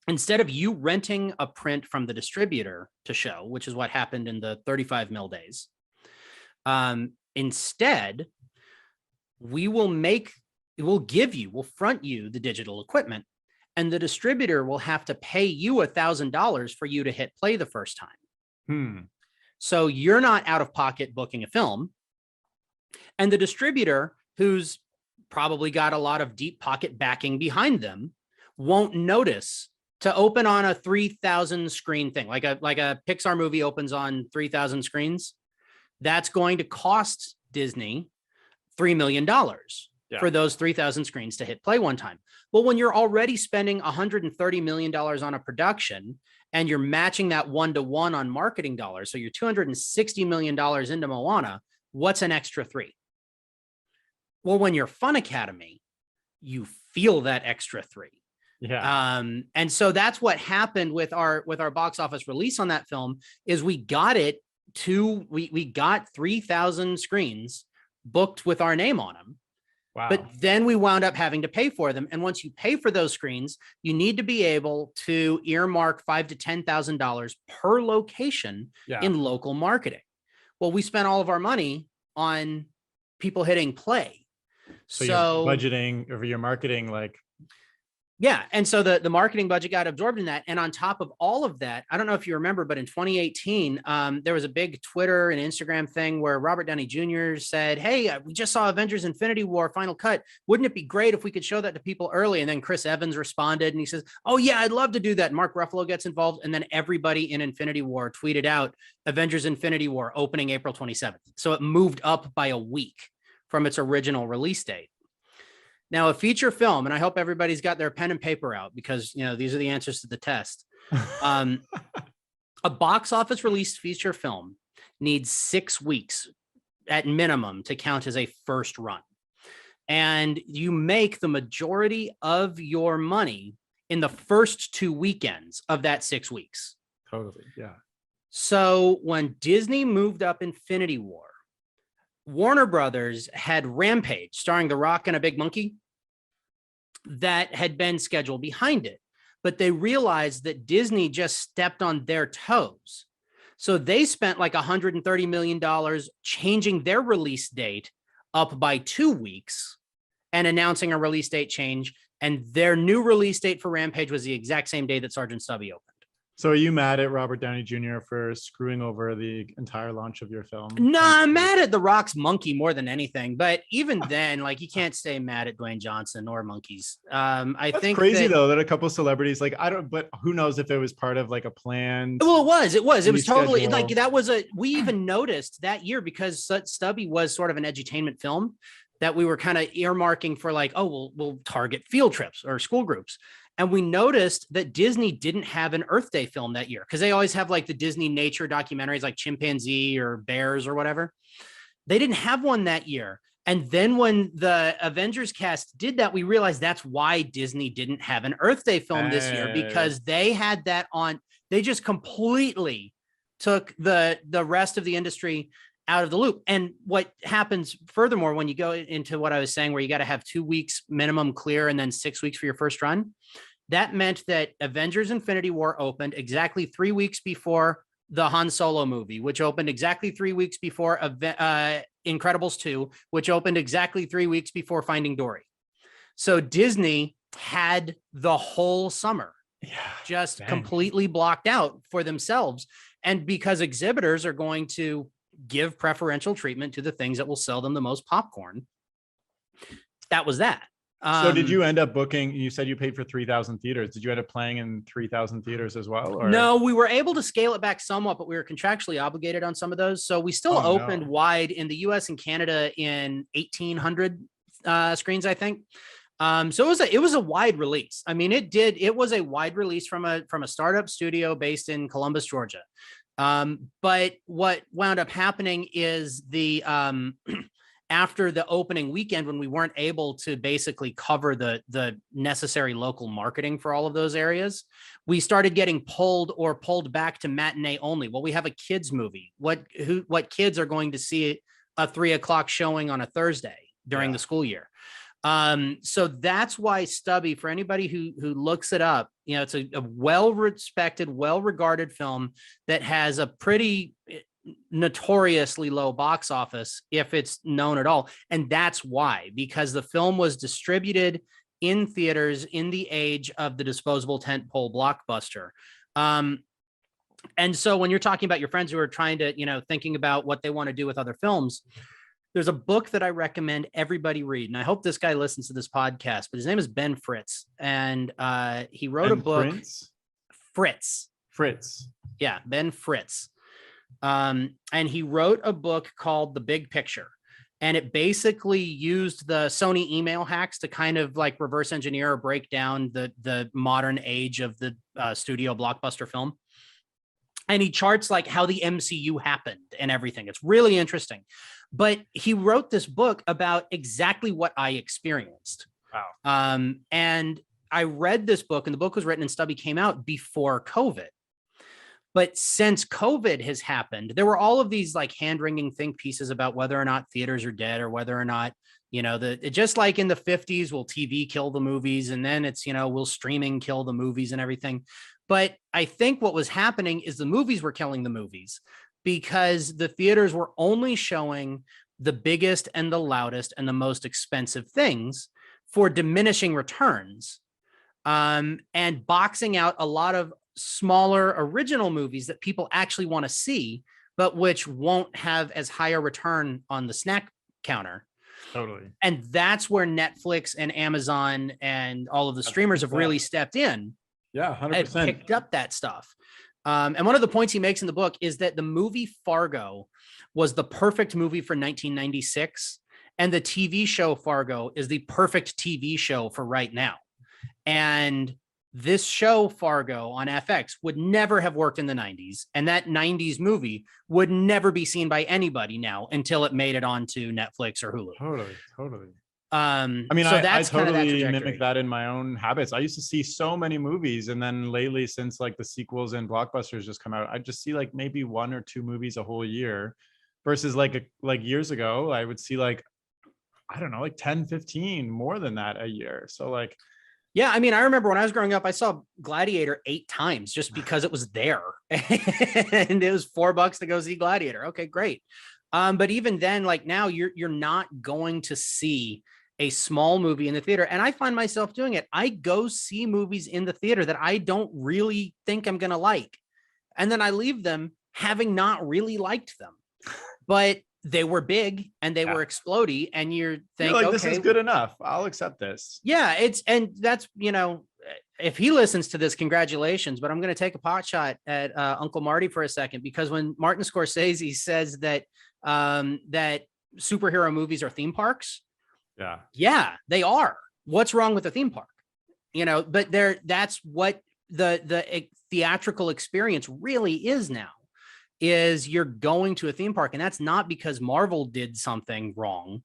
S2: Instead of you renting a print from the distributor to show, which is what happened in the 35 mil days, instead, we'll front you the digital equipment, and the distributor will have to pay you $1,000 for you to hit play the first time. So you're not out of pocket booking a film, and the distributor, who's probably got a lot of deep pocket backing behind them, won't notice to open on a 3,000 screen thing, like a Pixar movie opens on 3,000 screens. That's going to cost Disney $3 million for those 3,000 screens to hit play one time. Well, when you're already spending $130 million on a production and you're matching that 1-to-1 on marketing dollars, so you're $260 million into Moana, what's an extra $3? Well, when you're Fun Academy, you feel that extra $3.
S1: Yeah.
S2: And so that's what happened with our box office release on that film is we got 3,000 screens booked with our name on them.
S1: Wow.
S2: But then we wound up having to pay for them. And once you pay for those screens, you need to be able to earmark $5,000 to $10,000 per location in local marketing. Well, we spent all of our money on people hitting play.
S1: So you're budgeting over your marketing, like.
S2: Yeah. And so the marketing budget got absorbed in that. And on top of all of that, I don't know if you remember, but in 2018, there was a big Twitter and Instagram thing where Robert Downey Jr. said, hey, we just saw Avengers Infinity War Final Cut. Wouldn't it be great if we could show that to people early? And then Chris Evans responded and he says, oh, yeah, I'd love to do that. And Mark Ruffalo gets involved. And then everybody in Infinity War tweeted out Avengers Infinity War opening April 27th. So it moved up by a week from its original release date. Now, a feature film, and I hope everybody's got their pen and paper out because, these are the answers to the test. A box office released feature film needs 6 weeks at minimum to count as a first run. And you make the majority of your money in the first 2 weekends of that 6 weeks.
S1: Totally, yeah.
S2: So when Disney moved up Infinity War, Warner Brothers had Rampage starring The Rock and a big monkey that had been scheduled behind it, but they realized that Disney just stepped on their toes. So they spent like $130 million changing their release date up by 2 weeks and announcing a release date change. And their new release date for Rampage was the exact same day that Sergeant Stubby opened.
S1: So are you mad at Robert Downey Jr. for screwing over the entire launch of your film?
S2: No, I'm mad at The Rock's monkey more than anything. But even then, like, you can't stay mad at Dwayne Johnson or monkeys.
S1: That's crazy though that a couple of celebrities, like, but who knows if it was part of like a plan?
S2: Well, it was totally like that was we even noticed that year because Stubby was sort of an edutainment film that we were kind of earmarking for like, oh, we'll target field trips or school groups. And we noticed that Disney didn't have an Earth Day film that year because they always have like the Disney nature documentaries like Chimpanzee or Bears or whatever. They didn't have one that year. And then when the Avengers cast did that, we realized that's why Disney didn't have an Earth Day film this year because they had that on. They just completely took the rest of the industry out of the loop. And what happens furthermore, when you go into what I was saying, where you got to have 2 weeks minimum clear and then 6 weeks for your first run, that meant that Avengers Infinity War opened exactly 3 weeks before the Han Solo movie, which opened exactly 3 weeks before Incredibles 2, which opened exactly 3 weeks before Finding Dory. So Disney had the whole summer completely blocked out for themselves. And because exhibitors are going to give preferential treatment to the things that will sell them the most popcorn. That was that.
S1: So did you end up booking, you said you paid for 3,000 theaters. Did you end up playing in 3,000 theaters as well? Or?
S2: No, we were able to scale it back somewhat, but we were contractually obligated on some of those. So we still opened wide in the US and Canada in 1,800 screens, I think. So it was a wide release. I mean, it was a wide release from a startup studio based in Columbus, Georgia. But what wound up happening is after the opening weekend, when we weren't able to basically cover the necessary local marketing for all of those areas, we started getting pulled back to matinee only. Well, we have a kids movie. What kids are going to see a 3 o'clock showing on a Thursday during the school year? So that's why Stubby, for anybody who looks it up, it's a well-respected, well-regarded film that has a pretty notoriously low box office, if it's known at all. And that's why, because the film was distributed in theaters in the age of the disposable tentpole blockbuster. And so when you're talking about your friends who are trying to, thinking about what they want to do with other films, There's a book that I recommend everybody read, and I hope this guy listens to this podcast, but his name is Ben Fritz, and he wrote a book. Fritz. Yeah, Ben Fritz. And he wrote a book called The Big Picture. And it basically used the Sony email hacks to kind of like reverse engineer or break down the modern age of the studio blockbuster film. And he charts like how the MCU happened and everything. It's really interesting. But he wrote this book about exactly what I experienced.
S1: Wow.
S2: And I read this book, and the book was written and Stubby came out before COVID. But since COVID has happened, there were all of these like hand-wringing think pieces about whether or not theaters are dead, or whether or not, just like in the 50s, will TV kill the movies? And then it's, will streaming kill the movies and everything? But I think what was happening is the movies were killing the movies, because the theaters were only showing the biggest and the loudest and the most expensive things for diminishing returns, and boxing out a lot of smaller original movies that people actually want to see, but which won't have as high a return on the snack counter.
S1: Totally.
S2: And that's where Netflix and Amazon and all of the streamers have really stepped in.
S1: Yeah, 100%.
S2: And picked up that stuff. And one of the points he makes in the book is that the movie Fargo was the perfect movie for 1996. And the TV show Fargo is the perfect TV show for right now. And this show Fargo on FX would never have worked in the 90s. And that 90s movie would never be seen by anybody now until it made it onto Netflix or Hulu.
S1: Totally.
S2: I mean, so
S1: I totally mimic that in my own habits. I used to see so many movies, and then lately, since like the sequels and blockbusters just come out, I just see like maybe 1 or 2 movies a whole year, versus like years ago, I would see like, I don't know, like 10, 15, more than that a year. So like,
S2: yeah, I mean, I remember when I was growing up, I saw Gladiator 8 times just because it was there, and it was $4 to go see Gladiator. Okay, great. But even then, like now, you're not going to see a small movie in the theater, and I find myself doing it. I go see movies in the theater that I don't really think I'm gonna like, and then I leave them having not really liked them, but they were big and they were explodey, and you're thinking,
S1: like,
S2: okay,
S1: this is good enough. I'll accept this.
S2: Yeah, and that's, if he listens to this, congratulations. But I'm going to take a pot shot at Uncle Marty for a second, because when Martin Scorsese says that that superhero movies are theme parks, yeah, they are. What's wrong with a theme park? But that's what the theatrical experience really is now. Is you're going to a theme park, and that's not because Marvel did something wrong.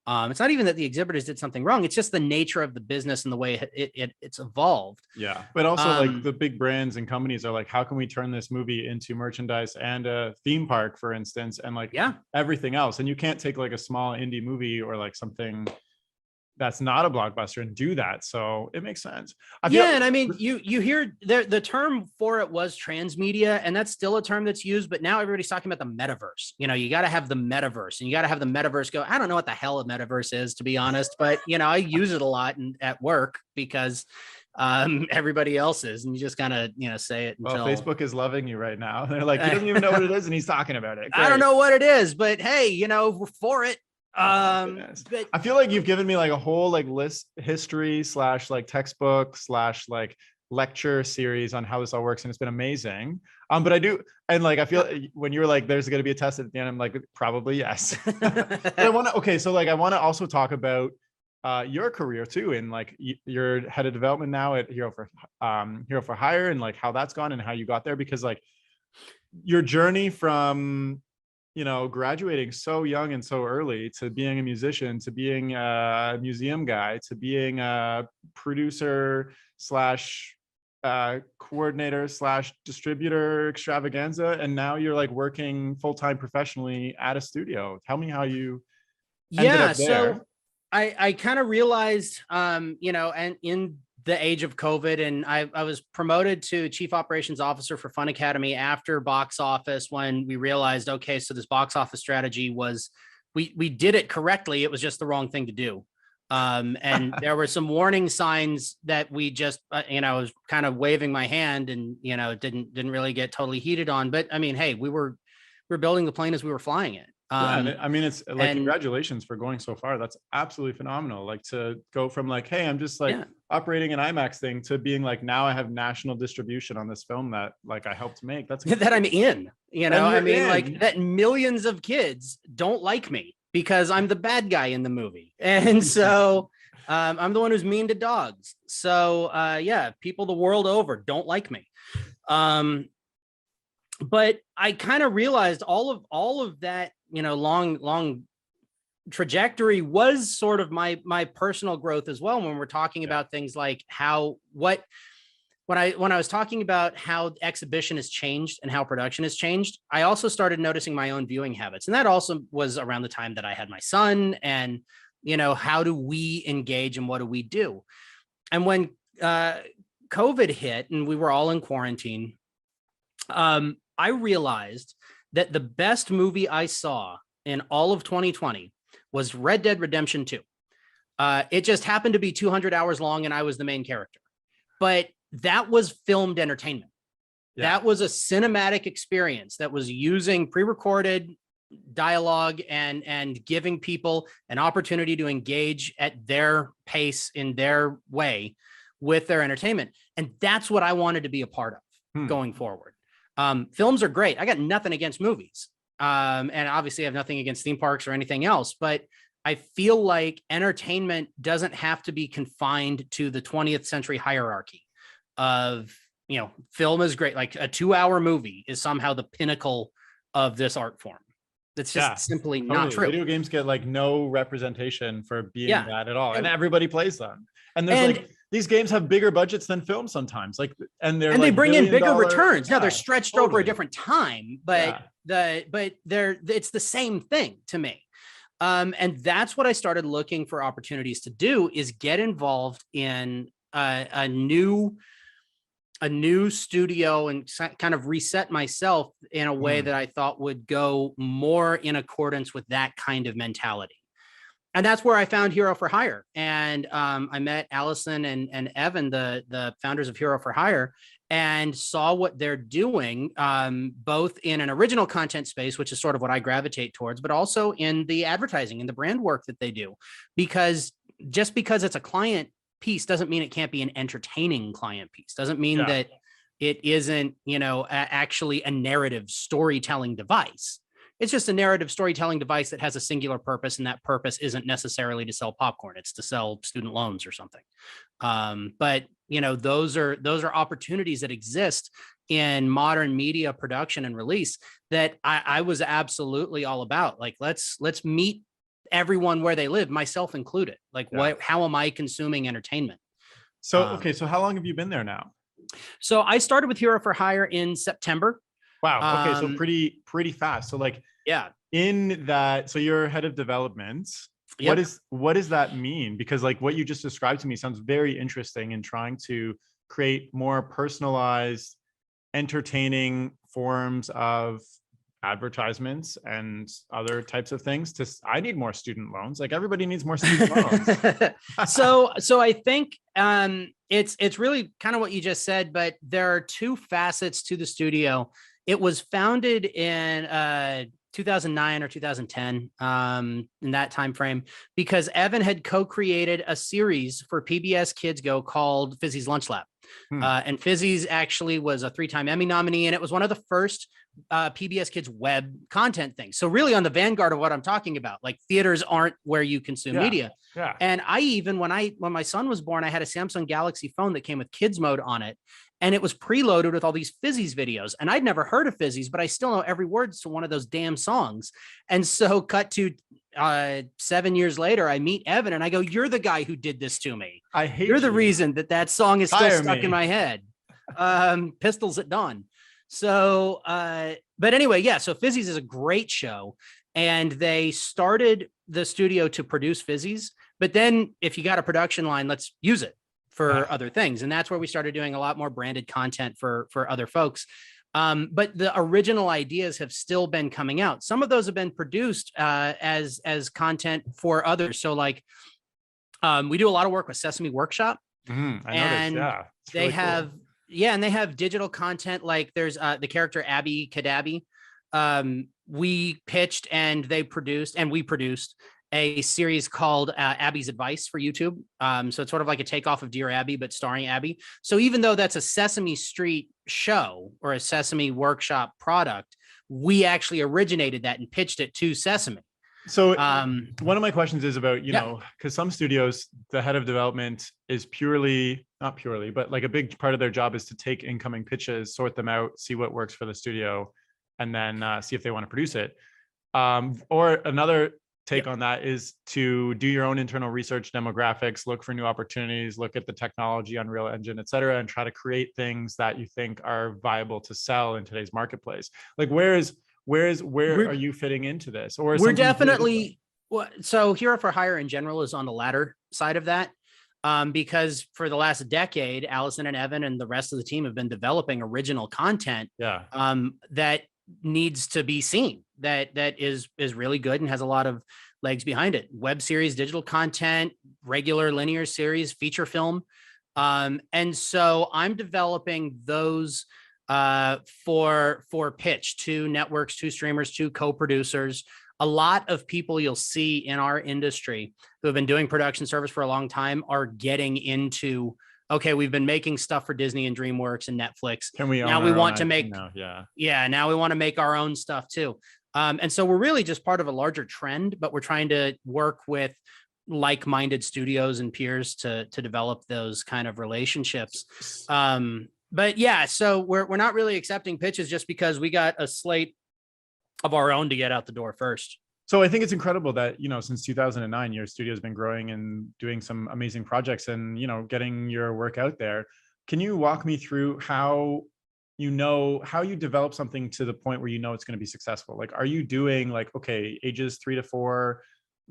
S2: It's not even that the exhibitors did something wrong. It's just the nature of the business and the way it's evolved.
S1: Yeah. But also like the big brands and companies are like, how can we turn this movie into merchandise and a theme park, for instance, and like everything else. And you can't take like a small indie movie or like something that's not a blockbuster and do that. So it makes sense.
S2: And I mean, you hear the term for it was transmedia, and that's still a term that's used, but now everybody's talking about the metaverse. You got to have the metaverse, and you got to have the metaverse go. I don't know what the hell a metaverse is, to be honest, but I use it a lot at work because everybody else is, and you just kind of say it until
S1: Facebook is loving you right now. They're like, he doesn't even know what it is, and he's talking about it. Great.
S2: I don't know what it is, but hey, we're for it.
S1: But I feel like you've given me like a whole like list history / like textbook / like lecture series on how this all works, and it's been amazing. But I do, and like I feel when you were like, there's going to be a test at the end, I'm like, probably yes. But I want to also talk about your career too, and like you're head of development now at Hero4Hire, and like how that's gone and how you got there, because like your journey from graduating so young and so early to being a musician, to being a museum guy, to being a producer / coordinator / distributor extravaganza. And now you're like working full-time professionally at a studio. Tell me how you ended up there.
S2: So I kind of realized, and in the age of COVID, and I was promoted to chief operations officer for Fun Academy after box office, when we realized, okay, so this box office strategy was, we did it correctly. It was just the wrong thing to do. And there were some warning signs that we just, I was kind of waving my hand and, didn't really get totally heated on. But I mean, hey, we're building the plane as we were flying it.
S1: Yeah, and I mean, it's like,
S2: and
S1: congratulations for going so far. That's absolutely phenomenal. Like, to go from like, hey, I'm just like operating an IMAX thing, to being like, now I have national distribution on this film that like I helped make. That's
S2: that I'm in, I mean, like
S1: in.
S2: that millions of kids don't like me because I'm the bad guy in the movie. And so I'm the one who's mean to dogs. So yeah, people the world over don't like me. But I kind of realized all of that, long trajectory was sort of my personal growth as well. When we're talking about things like when I was talking about how exhibition has changed and how production has changed, I also started noticing my own viewing habits. And that also was around the time that I had my son, and, how do we engage and what do we do? And when COVID hit and we were all in quarantine, I realized that the best movie I saw in all of 2020 was Red Dead Redemption 2. It just happened to be 200 hours long and I was the main character. But that was filmed entertainment. Yeah. That was a cinematic experience that was using pre-recorded dialogue and giving people an opportunity to engage at their pace in their way with their entertainment. And that's what I wanted to be a part of going forward. Films are great. I got nothing against movies. And obviously I have nothing against theme parks or anything else, but I feel like entertainment doesn't have to be confined to the 20th century hierarchy of, film is great. Like a 2-hour movie is somehow the pinnacle of this art form. That's just simply not true.
S1: Video games get like no representation for being that at all. And everybody plays them. And there's these games have bigger budgets than film sometimes. And they
S2: bring in bigger returns. Now they're stretched over a different time, but it's the same thing to me. And that's what I started looking for opportunities to do, is get involved in a new studio and kind of reset myself in a way that I thought would go more in accordance with that kind of mentality. And that's where I found Hero4Hire. And I met Allison and Evan, the founders of Hero4Hire, and saw what they're doing, both in an original content space, which is sort of what I gravitate towards, but also in the advertising and the brand work that they do. Because just because it's a client piece doesn't mean it can't be an entertaining client piece. Doesn't mean that it isn't, actually a narrative storytelling device. It's just a narrative storytelling device that has a singular purpose, and that purpose isn't necessarily to sell popcorn. It's to sell student loans or something. But those are opportunities that exist in modern media production and release that I was absolutely all about. Like, let's meet everyone where they live, myself included. Like, how am I consuming entertainment?
S1: So, okay. So how long have you been there now?
S2: So I started with Hero4Hire in September.
S1: Wow. Okay. So pretty fast. So in that, so you're head of development. Yep. What does that mean? Because like what you just described to me sounds very interesting in trying to create more personalized, entertaining forms of advertisements and other types of things. I need more student loans. Like, everybody needs more student loans.
S2: So I think it's really kind of what you just said, but there are two facets to the studio. It was founded in 2009 or 2010, in that time frame, because Evan had co-created a series for PBS Kids Go called Fizzy's Lunch Lab. And Fizzy's actually was a 3-time Emmy nominee, and it was one of the first PBS Kids web content things. So really on the vanguard of what I'm talking about. Like, theaters aren't where you consume media. Yeah. And I even, when my son was born, I had a Samsung Galaxy phone that came with kids mode on it. And it was preloaded with all these Fizzy's videos. And I'd never heard of Fizzy's, but I still know every word to one of those damn songs. And so cut to 7 years later, I meet Evan and I go, "You're the guy who did this to me. You're the reason that song is still stuck in my head." Pistols at Dawn. So, but anyway, so Fizzy's is a great show. And they started the studio to produce Fizzy's. But then if you got a production line, let's use it for other things. And that's where we started doing a lot more branded content for other folks. But the original ideas have still been coming out. Some of those have been produced as content for others. So like, we do a lot of work with Sesame Workshop.
S1: I noticed,
S2: they have, and they have digital content. Like there's the character Abby Kadabi we pitched and they produced, and we produced a series called Abby's Advice for YouTube. So it's sort of like a takeoff of Dear Abby, but starring Abby. So even though that's a Sesame Street show or a Sesame Workshop product, we actually originated that and pitched it to Sesame.
S1: So one of my questions is about, you know, because some studios, the head of development is not purely, but like a big part of their job is to take incoming pitches, sort them out, see what works for the studio, and then see if they want to produce it. Or another take on that is to do your own internal research, demographics, look for new opportunities, look at the technology, Unreal Engine, et cetera, and try to create things that you think are viable to sell in today's marketplace. Like where are you fitting into this? Or
S2: we're definitely, so Hero4Hire in general is on the latter side of that. Because for the last decade, Allison and Evan and the rest of the team have been developing original content that needs to be seen, that is really good and has a lot of legs behind it. Web series, digital content, regular linear series, feature film. And so I'm developing those for pitch to networks, to streamers, to co-producers. A lot of people you'll see in our industry who have been doing production service for a long time are getting into, okay, we've been making stuff for Disney and DreamWorks and Netflix.
S1: Can we
S2: now we want to make,
S1: now
S2: we want to make our own stuff too. And so we're really just part of a larger trend, but we're trying to work with like-minded studios and peers to develop those kind of relationships. But yeah, so we're not really accepting pitches just because we got a slate of our own to get out the door first.
S1: So I think it's incredible that, you know, since 2009, your studio has been growing and doing some amazing projects and, you know, getting your work out there. Can you walk me through how you develop something to the point where you know it's going to be successful? Like, are you doing like, okay, ages 3 to 4,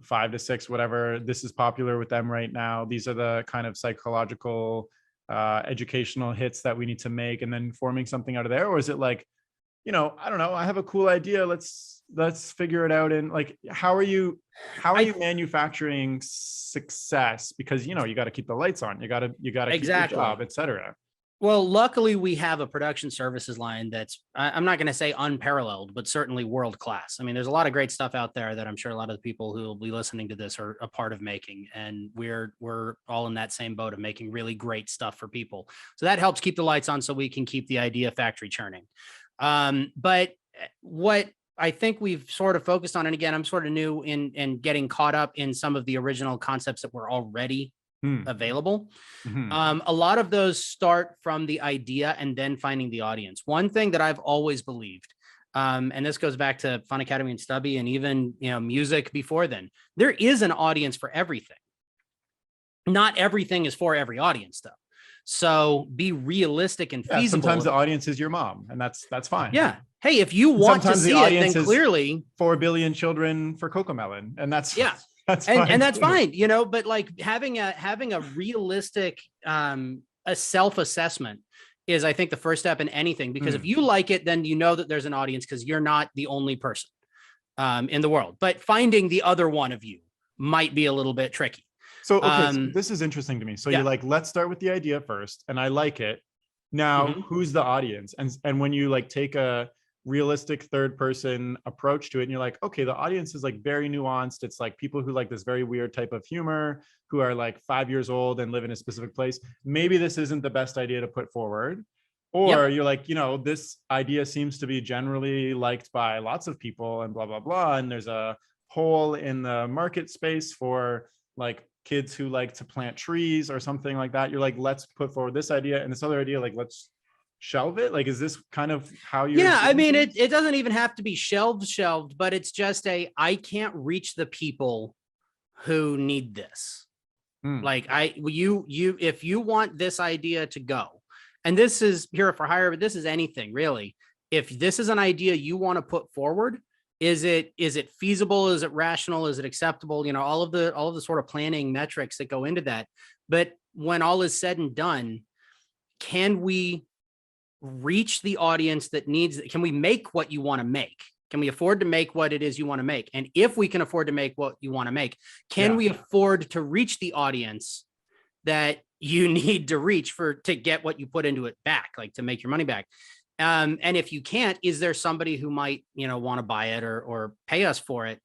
S1: 5 to 6, whatever, this is popular with them right now, these are the kind of psychological, educational hits that we need to make, and then forming something out of there? Or is it like, you know, I don't know, I have a cool idea, let's figure it out? And like, how are you manufacturing success? Because, you know, you got to keep the lights on, you got to keep your job, etc.
S2: Well, luckily we have a production services line that's, I'm not going to say unparalleled, but certainly world class. I mean, there's a lot of great stuff out there that I'm sure a lot of the people who will be listening to this are a part of making, and we're all in that same boat of making really great stuff for people. So that helps keep the lights on so we can keep the idea factory churning. But what I think we've sort of focused on, and again, I'm sort of new in getting caught up in some of the original concepts that were already available. A lot of those start from the idea and then finding the audience. One thing that I've always believed, and this goes back to Fun Academy and Stubby and even, you know, music before then, there is an audience for everything. Not everything is for every audience though. So be realistic and feasible.
S1: Sometimes the audience is your mom, and that's fine.
S2: Yeah. Hey, if you want to see it, then clearly 4
S1: billion children for Cocomelon, and that's
S2: that's fine. And that's fine, you know. But like having a realistic a self-assessment is, I think, the first step in anything. Because if you like it, then you know that there's an audience, because you're not the only person in the world. But finding the other one of you might be a little bit tricky.
S1: So, okay, so this is interesting to me. So you're like, let's start with the idea first, and I like it. Now, who's the audience? And when you like take a realistic third person approach to it, and you're like, okay, the audience is like very nuanced. It's like people who like this very weird type of humor, who are like 5 years old and live in a specific place. Maybe this isn't the best idea to put forward. Or you're like, you know, this idea seems to be generally liked by lots of people and blah, blah, blah. And there's a hole in the market space for like kids who like to plant trees or something like that. You're like, let's put forward this idea, and this other idea, like, let's shelve it. Like, is this kind of how you're
S2: I mean, it doesn't even have to be shelved, but it's just I can't reach the people who need this. Like if you want this idea to go, and this is Hero4Hire, but this is anything really. If this is an idea you want to put forward, is it feasible? Is it rational? Is it acceptable? You know, all of the sort of planning metrics that go into that. But when all is said and done, can we reach the audience that needs it? Can we make what you want to make? Can we afford to make what it is you want to make? And if we can afford to make what you want to make, can we afford to reach the audience that you need to reach to get what you put into it back, like to make your money back? And if you can't, is there somebody who might, want to buy it or pay us for it?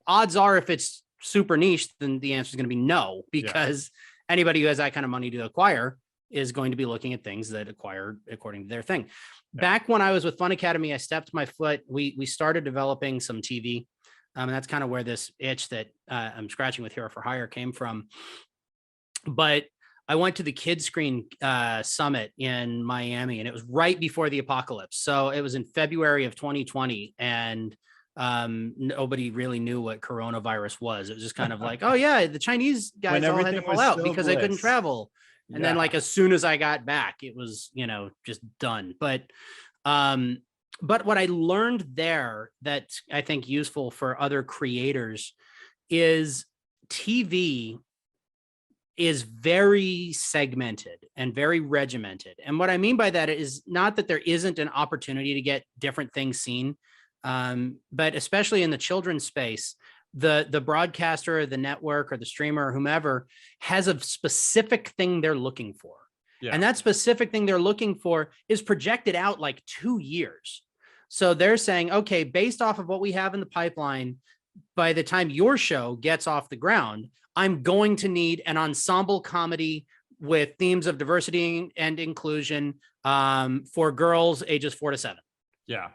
S2: Odds are, if it's super niche, then the answer is going to be no, because anybody who has that kind of money to acquire is going to be looking at things that acquire according to their thing. Back when I was with Fun Academy, I stepped my foot. We started developing some TV. And that's kind of where this itch that I'm scratching with Hero4Hire came from. But I went to the Kids Screen Summit in Miami, and it was right before the apocalypse. So it was in February of 2020, and nobody really knew what coronavirus was. It was just kind of like, oh yeah, the Chinese guys all had to pull out because they couldn't travel. And then like, as soon as I got back, it was, just done. But what I learned there that I think useful for other creators is TV is very segmented and very regimented. And what I mean by that is not that there isn't an opportunity to get different things seen, but especially in the children's space, the broadcaster or the network or the streamer or whomever has a specific thing they're looking for. And that specific thing they're looking for is projected out like 2 years. So they're saying, okay, based off of what we have in the pipeline, by the time your show gets off the ground, I'm going to need an ensemble comedy with themes of diversity and inclusion for girls ages 4 to 7.
S1: Yeah.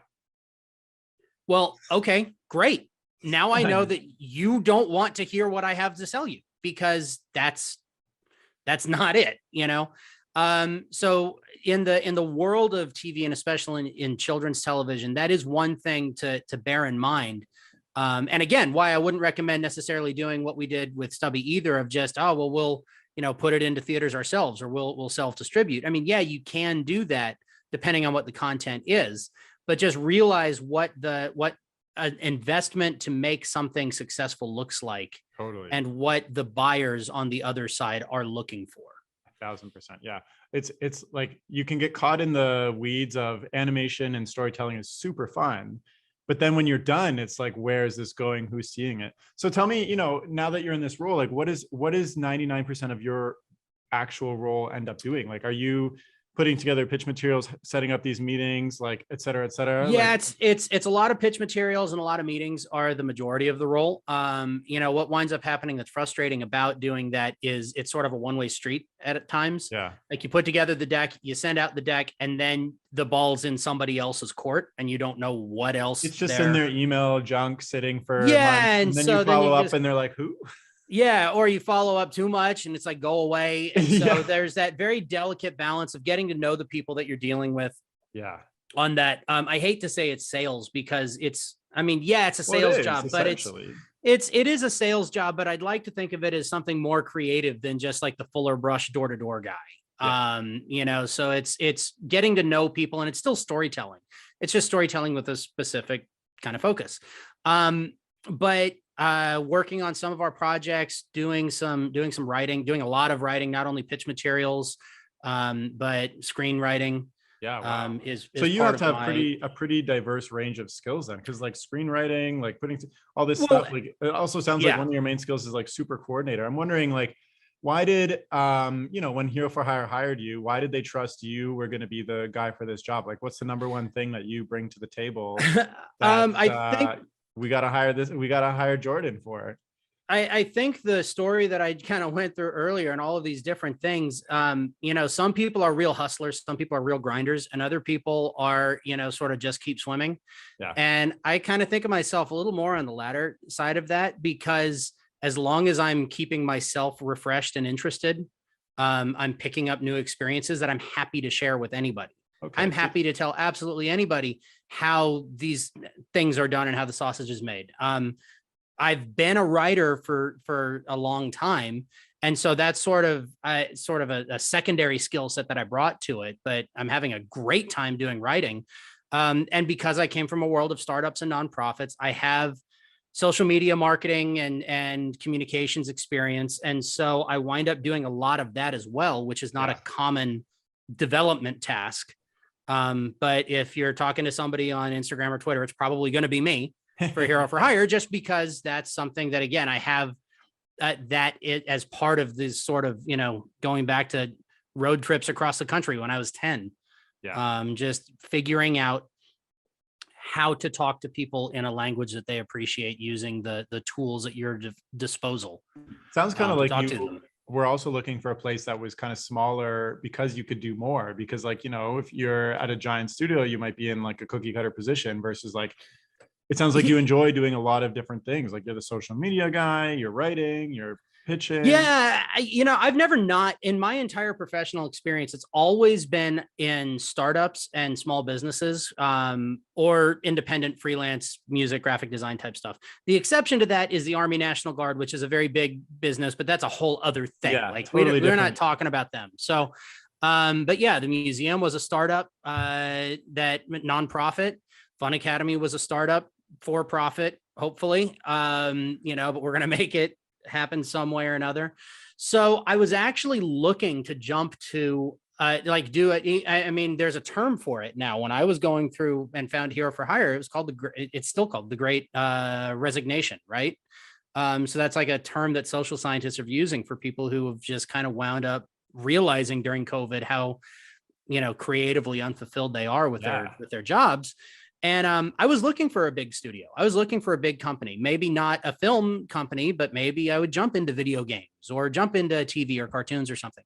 S2: Well, okay, great. Now I know that you don't want to hear what I have to sell you, because that's not it, So in the world of TV, and especially in children's television, that is one thing to bear in mind. And again, why I wouldn't recommend necessarily doing what we did with Stubby either, of just, oh, well, we'll, put it into theaters ourselves, or we'll self-distribute. I mean, yeah, you can do that depending on what the content is, but just realize what an investment to make something successful looks like.
S1: Totally.
S2: And what the buyers on the other side are looking for.
S1: 1000%. Yeah. It's like, you can get caught in the weeds of animation and storytelling is super fun. But then when you're done, it's like, where is this going? Who's seeing it? So tell me, now that you're in this role, like what is 99% of your actual role end up doing? Like, are you putting together pitch materials, setting up these meetings, like et cetera, et cetera?
S2: Yeah, it's a lot of pitch materials, and a lot of meetings are the majority of the role. What winds up happening that's frustrating about doing that is it's sort of a one-way street at times.
S1: Yeah.
S2: Like, you put together the deck, you send out the deck, and then the ball's in somebody else's court, and you don't know what else.
S1: It's just in their email junk sitting for months,
S2: and
S1: then
S2: so
S1: you follow up and they're like, who?
S2: Yeah, or you follow up too much and it's like, go away. And so there's that very delicate balance of getting to know the people that you're dealing with.
S1: Yeah.
S2: On that, I hate to say it's sales, because it's a sales job, but it is a sales job, but I'd like to think of it as something more creative than just like the Fuller Brush door-to-door guy. Yeah. So it's getting to know people, and it's still storytelling. It's just storytelling with a specific kind of focus. But working on some of our projects, doing some writing, doing a lot of writing, not only pitch materials, but screenwriting.
S1: Yeah. Wow.
S2: Is
S1: so you have to have a pretty diverse range of skills then, because like screenwriting, like putting all this stuff, like it also sounds like one of your main skills is like super coordinator. I'm wondering, like, why did when Hero4Hire hired you, why did they trust you were going to be the guy for this job? Like, what's the number one thing that you bring to the table that,
S2: I think
S1: we got to hire Jordan for?
S2: I think the story that I kind of went through earlier and all of these different things, some people are real hustlers, some people are real grinders, and other people are, sort of just keep swimming.
S1: Yeah.
S2: And I kind of think of myself a little more on the latter side of that, because as long as I'm keeping myself refreshed and interested, I'm picking up new experiences that I'm happy to share with anybody. Okay. I'm happy to tell absolutely anybody how these things are done and how the sausage is made. I've been a writer for a long time. And so that's sort of a secondary skill set that I brought to it, but I'm having a great time doing writing. And because I came from a world of startups and nonprofits, I have social media marketing and communications experience. And so I wind up doing a lot of that as well, which is not a common development task. But if you're talking to somebody on Instagram or Twitter, it's probably going to be me for Hero4Hire, just because that's something that, again, I have as part of this sort of, going back to road trips across the country when I was 10.
S1: Yeah.
S2: Just figuring out how to talk to people in a language that they appreciate, using the tools at your disposal
S1: Sounds kind of
S2: to
S1: like
S2: talk to
S1: you
S2: them.
S1: were also looking for a place that was kind of smaller because you could do more. Because, like, you know, if you're at a giant studio, you might be in like a cookie cutter position versus like, it sounds like you enjoy doing a lot of different things. Like, you're the social media guy, you're writing, you're pitching.
S2: Yeah, I've never not in my entire professional experience, it's always been in startups and small businesses, or independent freelance music, graphic design type stuff. The exception to that is the Army National Guard, which is a very big business, but that's a whole other thing.
S1: Yeah,
S2: Like
S1: totally
S2: we're not
S1: different.
S2: talking about them. So, but yeah, the museum was a startup, that nonprofit. Fun Academy was a startup, for profit, hopefully. But we're gonna make it happen some way or another. So I was actually looking to jump to do it. I mean, there's a term for it now. When I was going through and found Hero4Hire, it was called it's still called the Great Resignation, right? So that's like a term that social scientists are using for people who have just kind of wound up realizing during COVID how, creatively unfulfilled they are with their jobs. And I was looking for a big studio. I was looking for a big company, maybe not a film company, but maybe I would jump into video games or jump into TV or cartoons or something.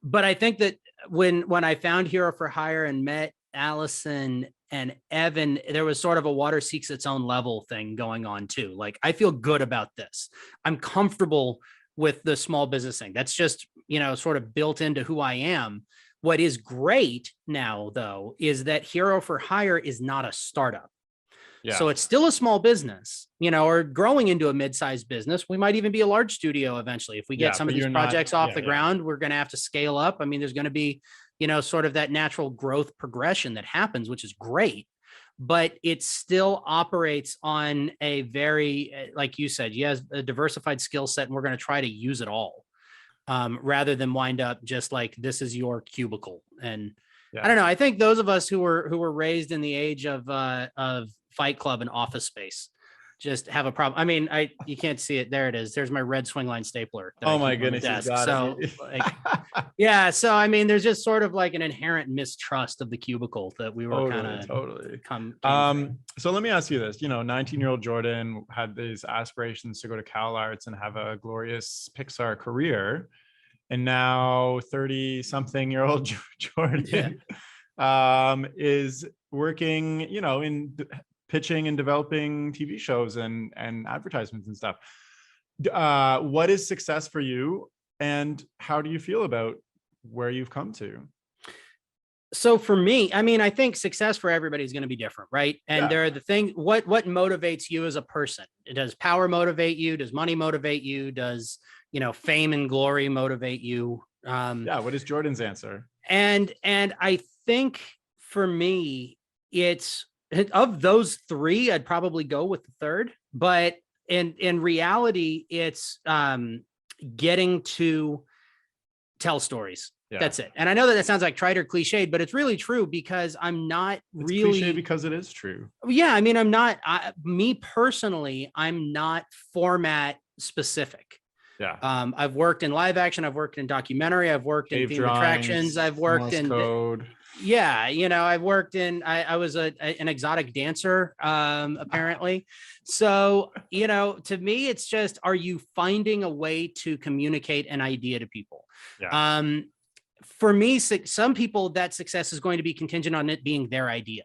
S2: But I think that when I found Hero4Hire and met Allison and Evan, there was sort of a water seeks its own level thing going on too. Like, I feel good about this. I'm comfortable with the small business thing. That's just, sort of built into who I am. What is great now, though, is that Hero4Hire is not a startup.
S1: Yeah.
S2: So it's still a small business, or growing into a mid-sized business. We might even be a large studio eventually. If we get some of these projects off the ground, we're going to have to scale up. I mean, there's going to be, sort of that natural growth progression that happens, which is great. But it still operates on a very, like you said, has a diversified skill set, and we're going to try to use it all. Rather than wind up just like, this is your cubicle. And I don't know. I think those of us who were raised in the age of Fight Club and Office Space just have a problem. I mean, you can't see it. There it is. There's my red swing line stapler.
S1: Oh my goodness.
S2: So yeah. So, I mean, there's just sort of like an inherent mistrust of the cubicle that we were
S1: totally.
S2: From.
S1: So let me ask you this, 19-year-old Jordan had these aspirations to go to Cal Arts and have a glorious Pixar career. And now 30-something-year-old Jordan is working, in pitching and developing TV shows and advertisements and stuff. What is success for you, and how do you feel about where you've come to?
S2: So for me, I mean, I think success for everybody is going to be different, right? And there are the things, what motivates you as a person? Does power motivate you? Does money motivate you? Does, fame and glory motivate you?
S1: What is Jordan's answer?
S2: And I think for me, it's, of those three, I'd probably go with the third. But in reality, it's getting to tell stories. Yeah. That's it. And I know that sounds like trite or cliched, but it's really true, because I'm not really
S1: cliche because it is true.
S2: Yeah. I mean, me personally, I'm not format specific.
S1: Yeah.
S2: I've worked in live action. I've worked in documentary. I've worked in theme attractions. I've worked in
S1: code.
S2: Yeah. I've worked in, I was an exotic dancer, apparently. So, to me, it's just, are you finding a way to communicate an idea to people? Yeah. For me, some people, that success is going to be contingent on it being their idea.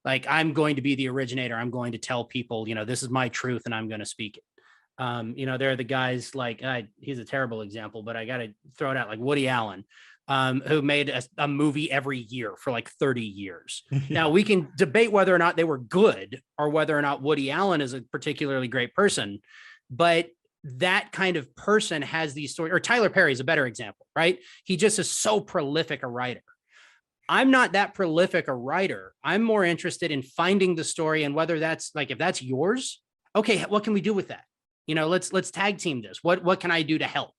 S2: Like, I'm going to be the originator. I'm going to tell people, this is my truth and I'm going to speak it. There are the guys like, he's a terrible example, but I got to throw it out, like Woody Allen, who made a movie every year for like 30 years. Now, we can debate whether or not they were good or whether or not Woody Allen is a particularly great person, but that kind of person has these stories. Or Tyler Perry is a better example, right? He just is so prolific a writer. I'm not that prolific a writer. I'm more interested in finding the story, and whether that's like, if that's yours, okay, what can we do with that? Let's tag team this. What can I do to help?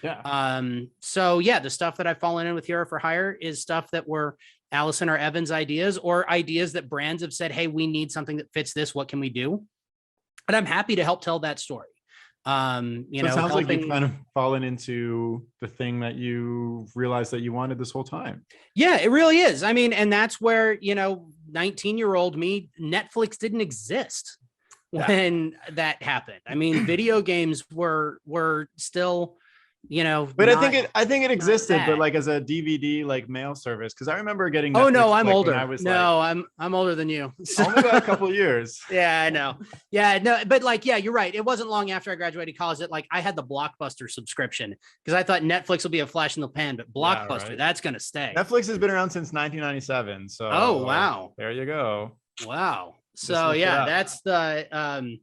S1: Yeah.
S2: So yeah, the stuff that I've fallen in with Hero4Hire is stuff that were Allison or Evan's ideas, or ideas that brands have said, hey, we need something that fits this. What can we do? And I'm happy to help tell that story. You
S1: So it
S2: know,
S1: sounds like you've
S2: helping.
S1: kind of fallen into the thing that you realized that you wanted this whole time.
S2: Yeah, it really is. I mean, and that's where, 19-year-old me, Netflix didn't exist
S1: Yeah.
S2: when that happened. I mean, video games were still,
S1: But
S2: not
S1: I think it
S2: not
S1: existed, but
S2: that.
S1: like as a DVD like mail service, because I remember getting
S2: Oh no,
S1: Netflix
S2: I'm
S1: like when I
S2: older.
S1: was like
S2: No, I'm older than you. So,
S1: only by a couple of years.
S2: yeah, I know. Yeah, no, but like, yeah, you're right. It wasn't long after I graduated college that like I had the Blockbuster subscription because I thought Netflix will be a flash in the pan, but
S1: Yeah,
S2: Blockbuster,
S1: right.
S2: that's gonna stay.
S1: Netflix has been around since 1997.
S2: Oh
S1: So
S2: wow.
S1: there you go.
S2: Wow.
S1: Just
S2: So
S1: looked it
S2: yeah,
S1: up.
S2: that's the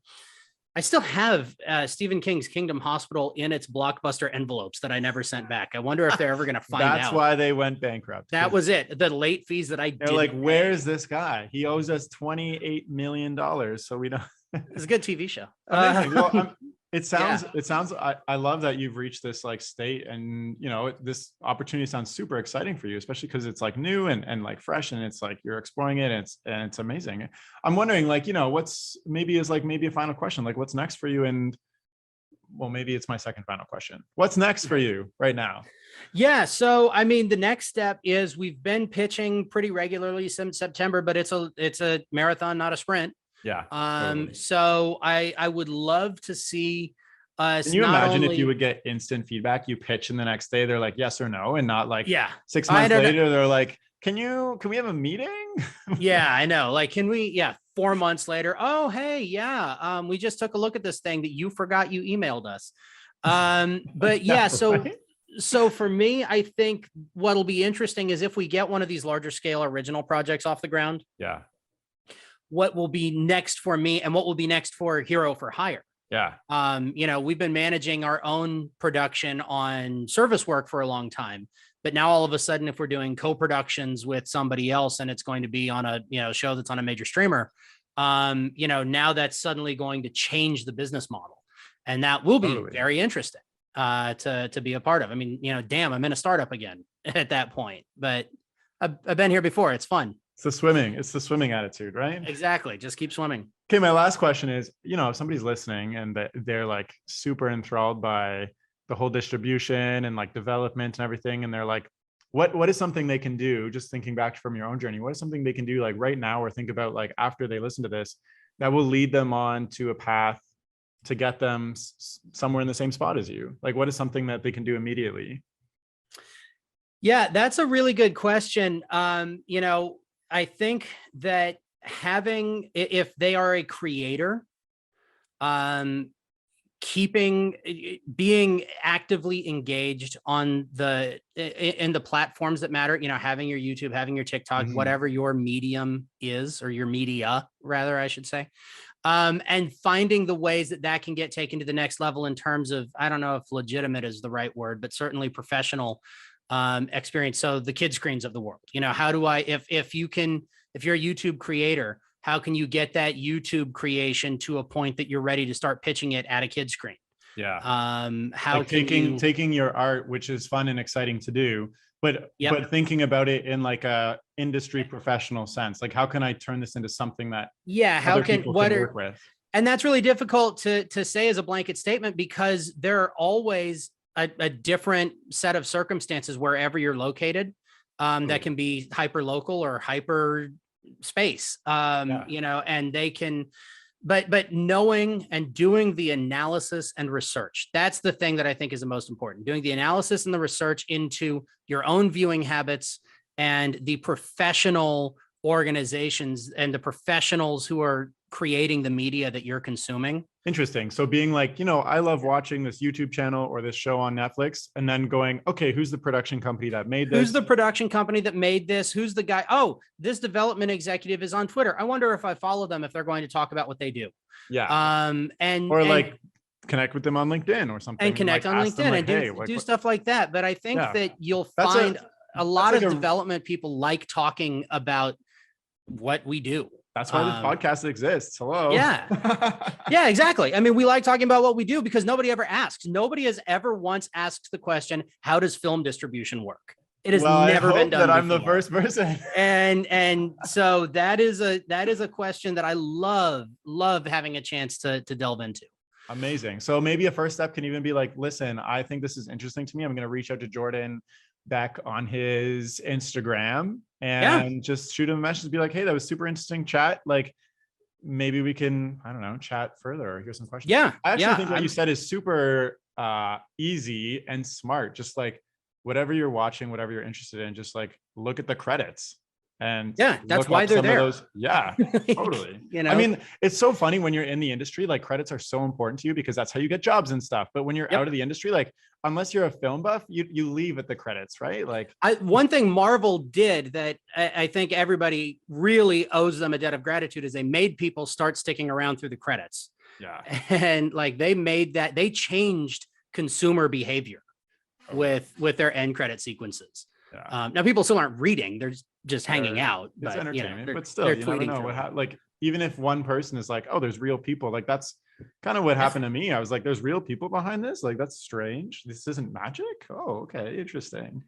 S2: I still have Stephen King's Kingdom Hospital in its Blockbuster envelopes that I never sent back. I wonder if they're ever going to find
S1: That's
S2: out.
S1: why they went bankrupt.
S2: That was it. The late fees that I
S1: They're
S2: didn't
S1: like,
S2: pay.
S1: where's this guy? He owes us $28 million. So we don't.
S2: It's a good TV show.
S1: Amazing. Well,
S2: Yeah.
S1: it sounds, I love that you've reached this like state, and this opportunity sounds super exciting for you, especially because it's like new and like fresh, and it's like you're exploring it, and it's amazing. I'm wondering, like, what's maybe a final question, like what's next for you? And well, maybe it's my second final question. What's next for you right now?
S2: Yeah. So, I mean, the next step is we've been pitching pretty regularly since September, but it's a marathon, not a sprint.
S1: Yeah. Totally.
S2: So I would love to see us.
S1: Can you
S2: not
S1: imagine
S2: only,
S1: if you would get instant feedback? You pitch and the next day they're like yes or no, and not like
S2: yeah,
S1: 6
S2: I
S1: months
S2: don't know.
S1: later they're like, can we have a meeting?
S2: Yeah, I know. Like, can we, yeah, 4 months later, oh, hey, yeah, we just took a look at this thing that you forgot you emailed us. But yeah,
S1: Yeah,
S2: so
S1: right?
S2: so for me, I think what'll be interesting is if we get one of these larger scale original projects off the ground,
S1: Yeah.
S2: what will be next for me and what will be next for Hero4Hire.
S1: Yeah.
S2: We've been managing our own production on service work for a long time, but now all of a sudden, if we're doing co-productions with somebody else and it's going to be on a, show that's on a major streamer, now that's suddenly going to change the business model, and that will be
S1: Totally.
S2: very interesting to be a part of. I mean, damn, I'm in a startup again at that point, but I've been here before. It's fun.
S1: It's the swimming attitude, right?
S2: Exactly. Just keep swimming.
S1: Okay, my last question is, if somebody's listening and they're like super enthralled by the whole distribution and like development and everything, and they're like, what is something they can do, just thinking back from your own journey, what is something they can do like right now, or think about like after they listen to this, that will lead them on to a path to get them somewhere in the same spot as you? Like, what is something that they can do immediately?
S2: Yeah, that's a really good question. I think that if they are a creator, being actively engaged in the platforms that matter, having your YouTube, having your TikTok, whatever your medium is, or your media, rather, I should say, and finding the ways that can get taken to the next level in terms of, I don't know if legitimate is the right word, but certainly professional experience. So the kid screens of the world, how do I, if you're a YouTube creator, how can you get that YouTube creation to a point that you're ready to start pitching it at a kid screen?
S1: Yeah.
S2: How
S1: like
S2: can
S1: taking your art, which is fun and exciting to do, but thinking about it in like a industry professional sense, like how can I turn this into something that work with?
S2: And that's really difficult to say as a blanket statement, because there are always a different set of circumstances wherever you're located, that can be hyper local or hyper space, and they can, but knowing and doing the analysis and research, that's the thing that I think is the most important. Doing the analysis and the research into your own viewing habits and the professional organizations and the professionals who are creating the media that you're consuming.
S1: Interesting. So being like, I love watching this YouTube channel or this show on Netflix, and then going, okay, who's the production company that made this?
S2: Who's the production company that made this? Who's the guy? Oh, this development executive is on Twitter. I wonder if I follow them, if they're going to talk about what they do.
S1: Yeah. Like connect with them on LinkedIn or something.
S2: And connect on LinkedIn and do stuff like that. But I think that you'll find a lot of development people like talking about what we do.
S1: That's why this podcast exists. Hello.
S2: Yeah. Yeah, exactly. I mean, we like talking about what we do because nobody ever asks. Nobody has ever once asked the question, how does film distribution work? It has never been done.
S1: That I'm the first person.
S2: And so that is a question that I love having a chance to delve into.
S1: Amazing. So maybe a first step can even be like, listen, I think this is interesting to me. I'm going to reach out to Jordan Beck on his Instagram and just shoot him a message, be like, hey, that was super interesting chat. Like, maybe we can, I don't know, chat further or hear some questions.
S2: Yeah.
S1: I actually think what you said is super easy and smart. Just like whatever you're watching, whatever you're interested in, just like look at the credits. And
S2: that's why they're there.
S1: Totally. I mean, it's so funny when you're in the industry, like credits are so important to you because that's how you get jobs and stuff. But when you're out of the industry, like unless you're a film buff, you leave at the credits, right? Like
S2: one thing Marvel did that I think everybody really owes them a debt of gratitude is they made people start sticking around through the credits.
S1: Yeah.
S2: And like they changed consumer behavior with their end credit sequences. Yeah. Now people still aren't reading; they're just hanging out.
S1: It's entertainment, but still, you never know what like even if one person is like, "Oh, there's real people," like that's kind of what happened to me. I was like, "There's real people behind this. Like that's strange. This isn't magic." Oh, okay, interesting.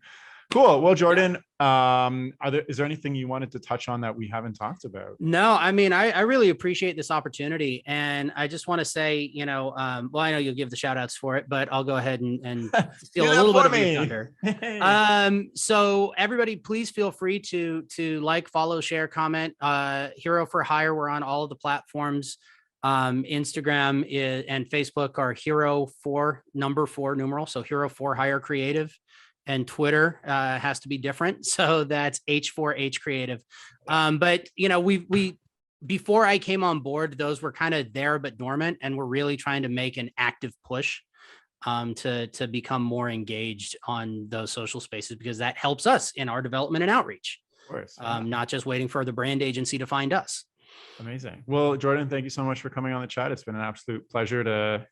S1: Cool. Well, Jordan, is there anything you wanted to touch on that we haven't talked about?
S2: No, I mean, I really appreciate this opportunity. And I just want to say, well, I know you'll give the shout outs for it, but I'll go ahead and steal a little bit of your thunder. So everybody, please feel free to like, follow, share, comment. Hero4Hire, we're on all of the platforms. Instagram and Facebook are Hero4 numeral. So Hero4Hire Creative. And Twitter has to be different. So that's H4H Creative. But, we before I came on board, those were kind of there, but dormant. And we're really trying to make an active push to become more engaged on those social spaces, because that helps us in our development and outreach.
S1: Of course.
S2: Not just waiting for the brand agency to find us.
S1: Amazing. Well, Jordan, thank you so much for coming on the chat. It's been an absolute pleasure to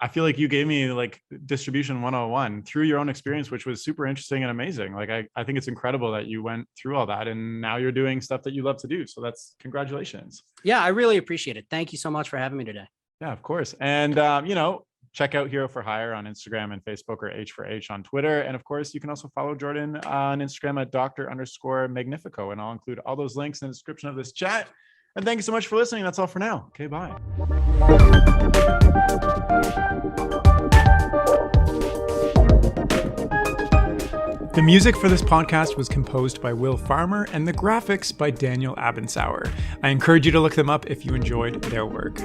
S1: I feel like you gave me like distribution 101 through your own experience, which was super interesting and amazing. Like, I think it's incredible that you went through all that and now you're doing stuff that you love to do. So that's congratulations.
S2: Yeah, I really appreciate it. Thank you so much for having me today.
S1: Yeah, of course. And, check out Hero4Hire on Instagram and Facebook, or H4H on Twitter. And of course, you can also follow Jordan on Instagram at Dr_Magnifico. And I'll include all those links in the description of this chat. And thank you so much for listening. That's all for now. Okay, bye. The music for this podcast was composed by Will Farmer and the graphics by Daniel Abensauer. I encourage you to look them up if you enjoyed their work.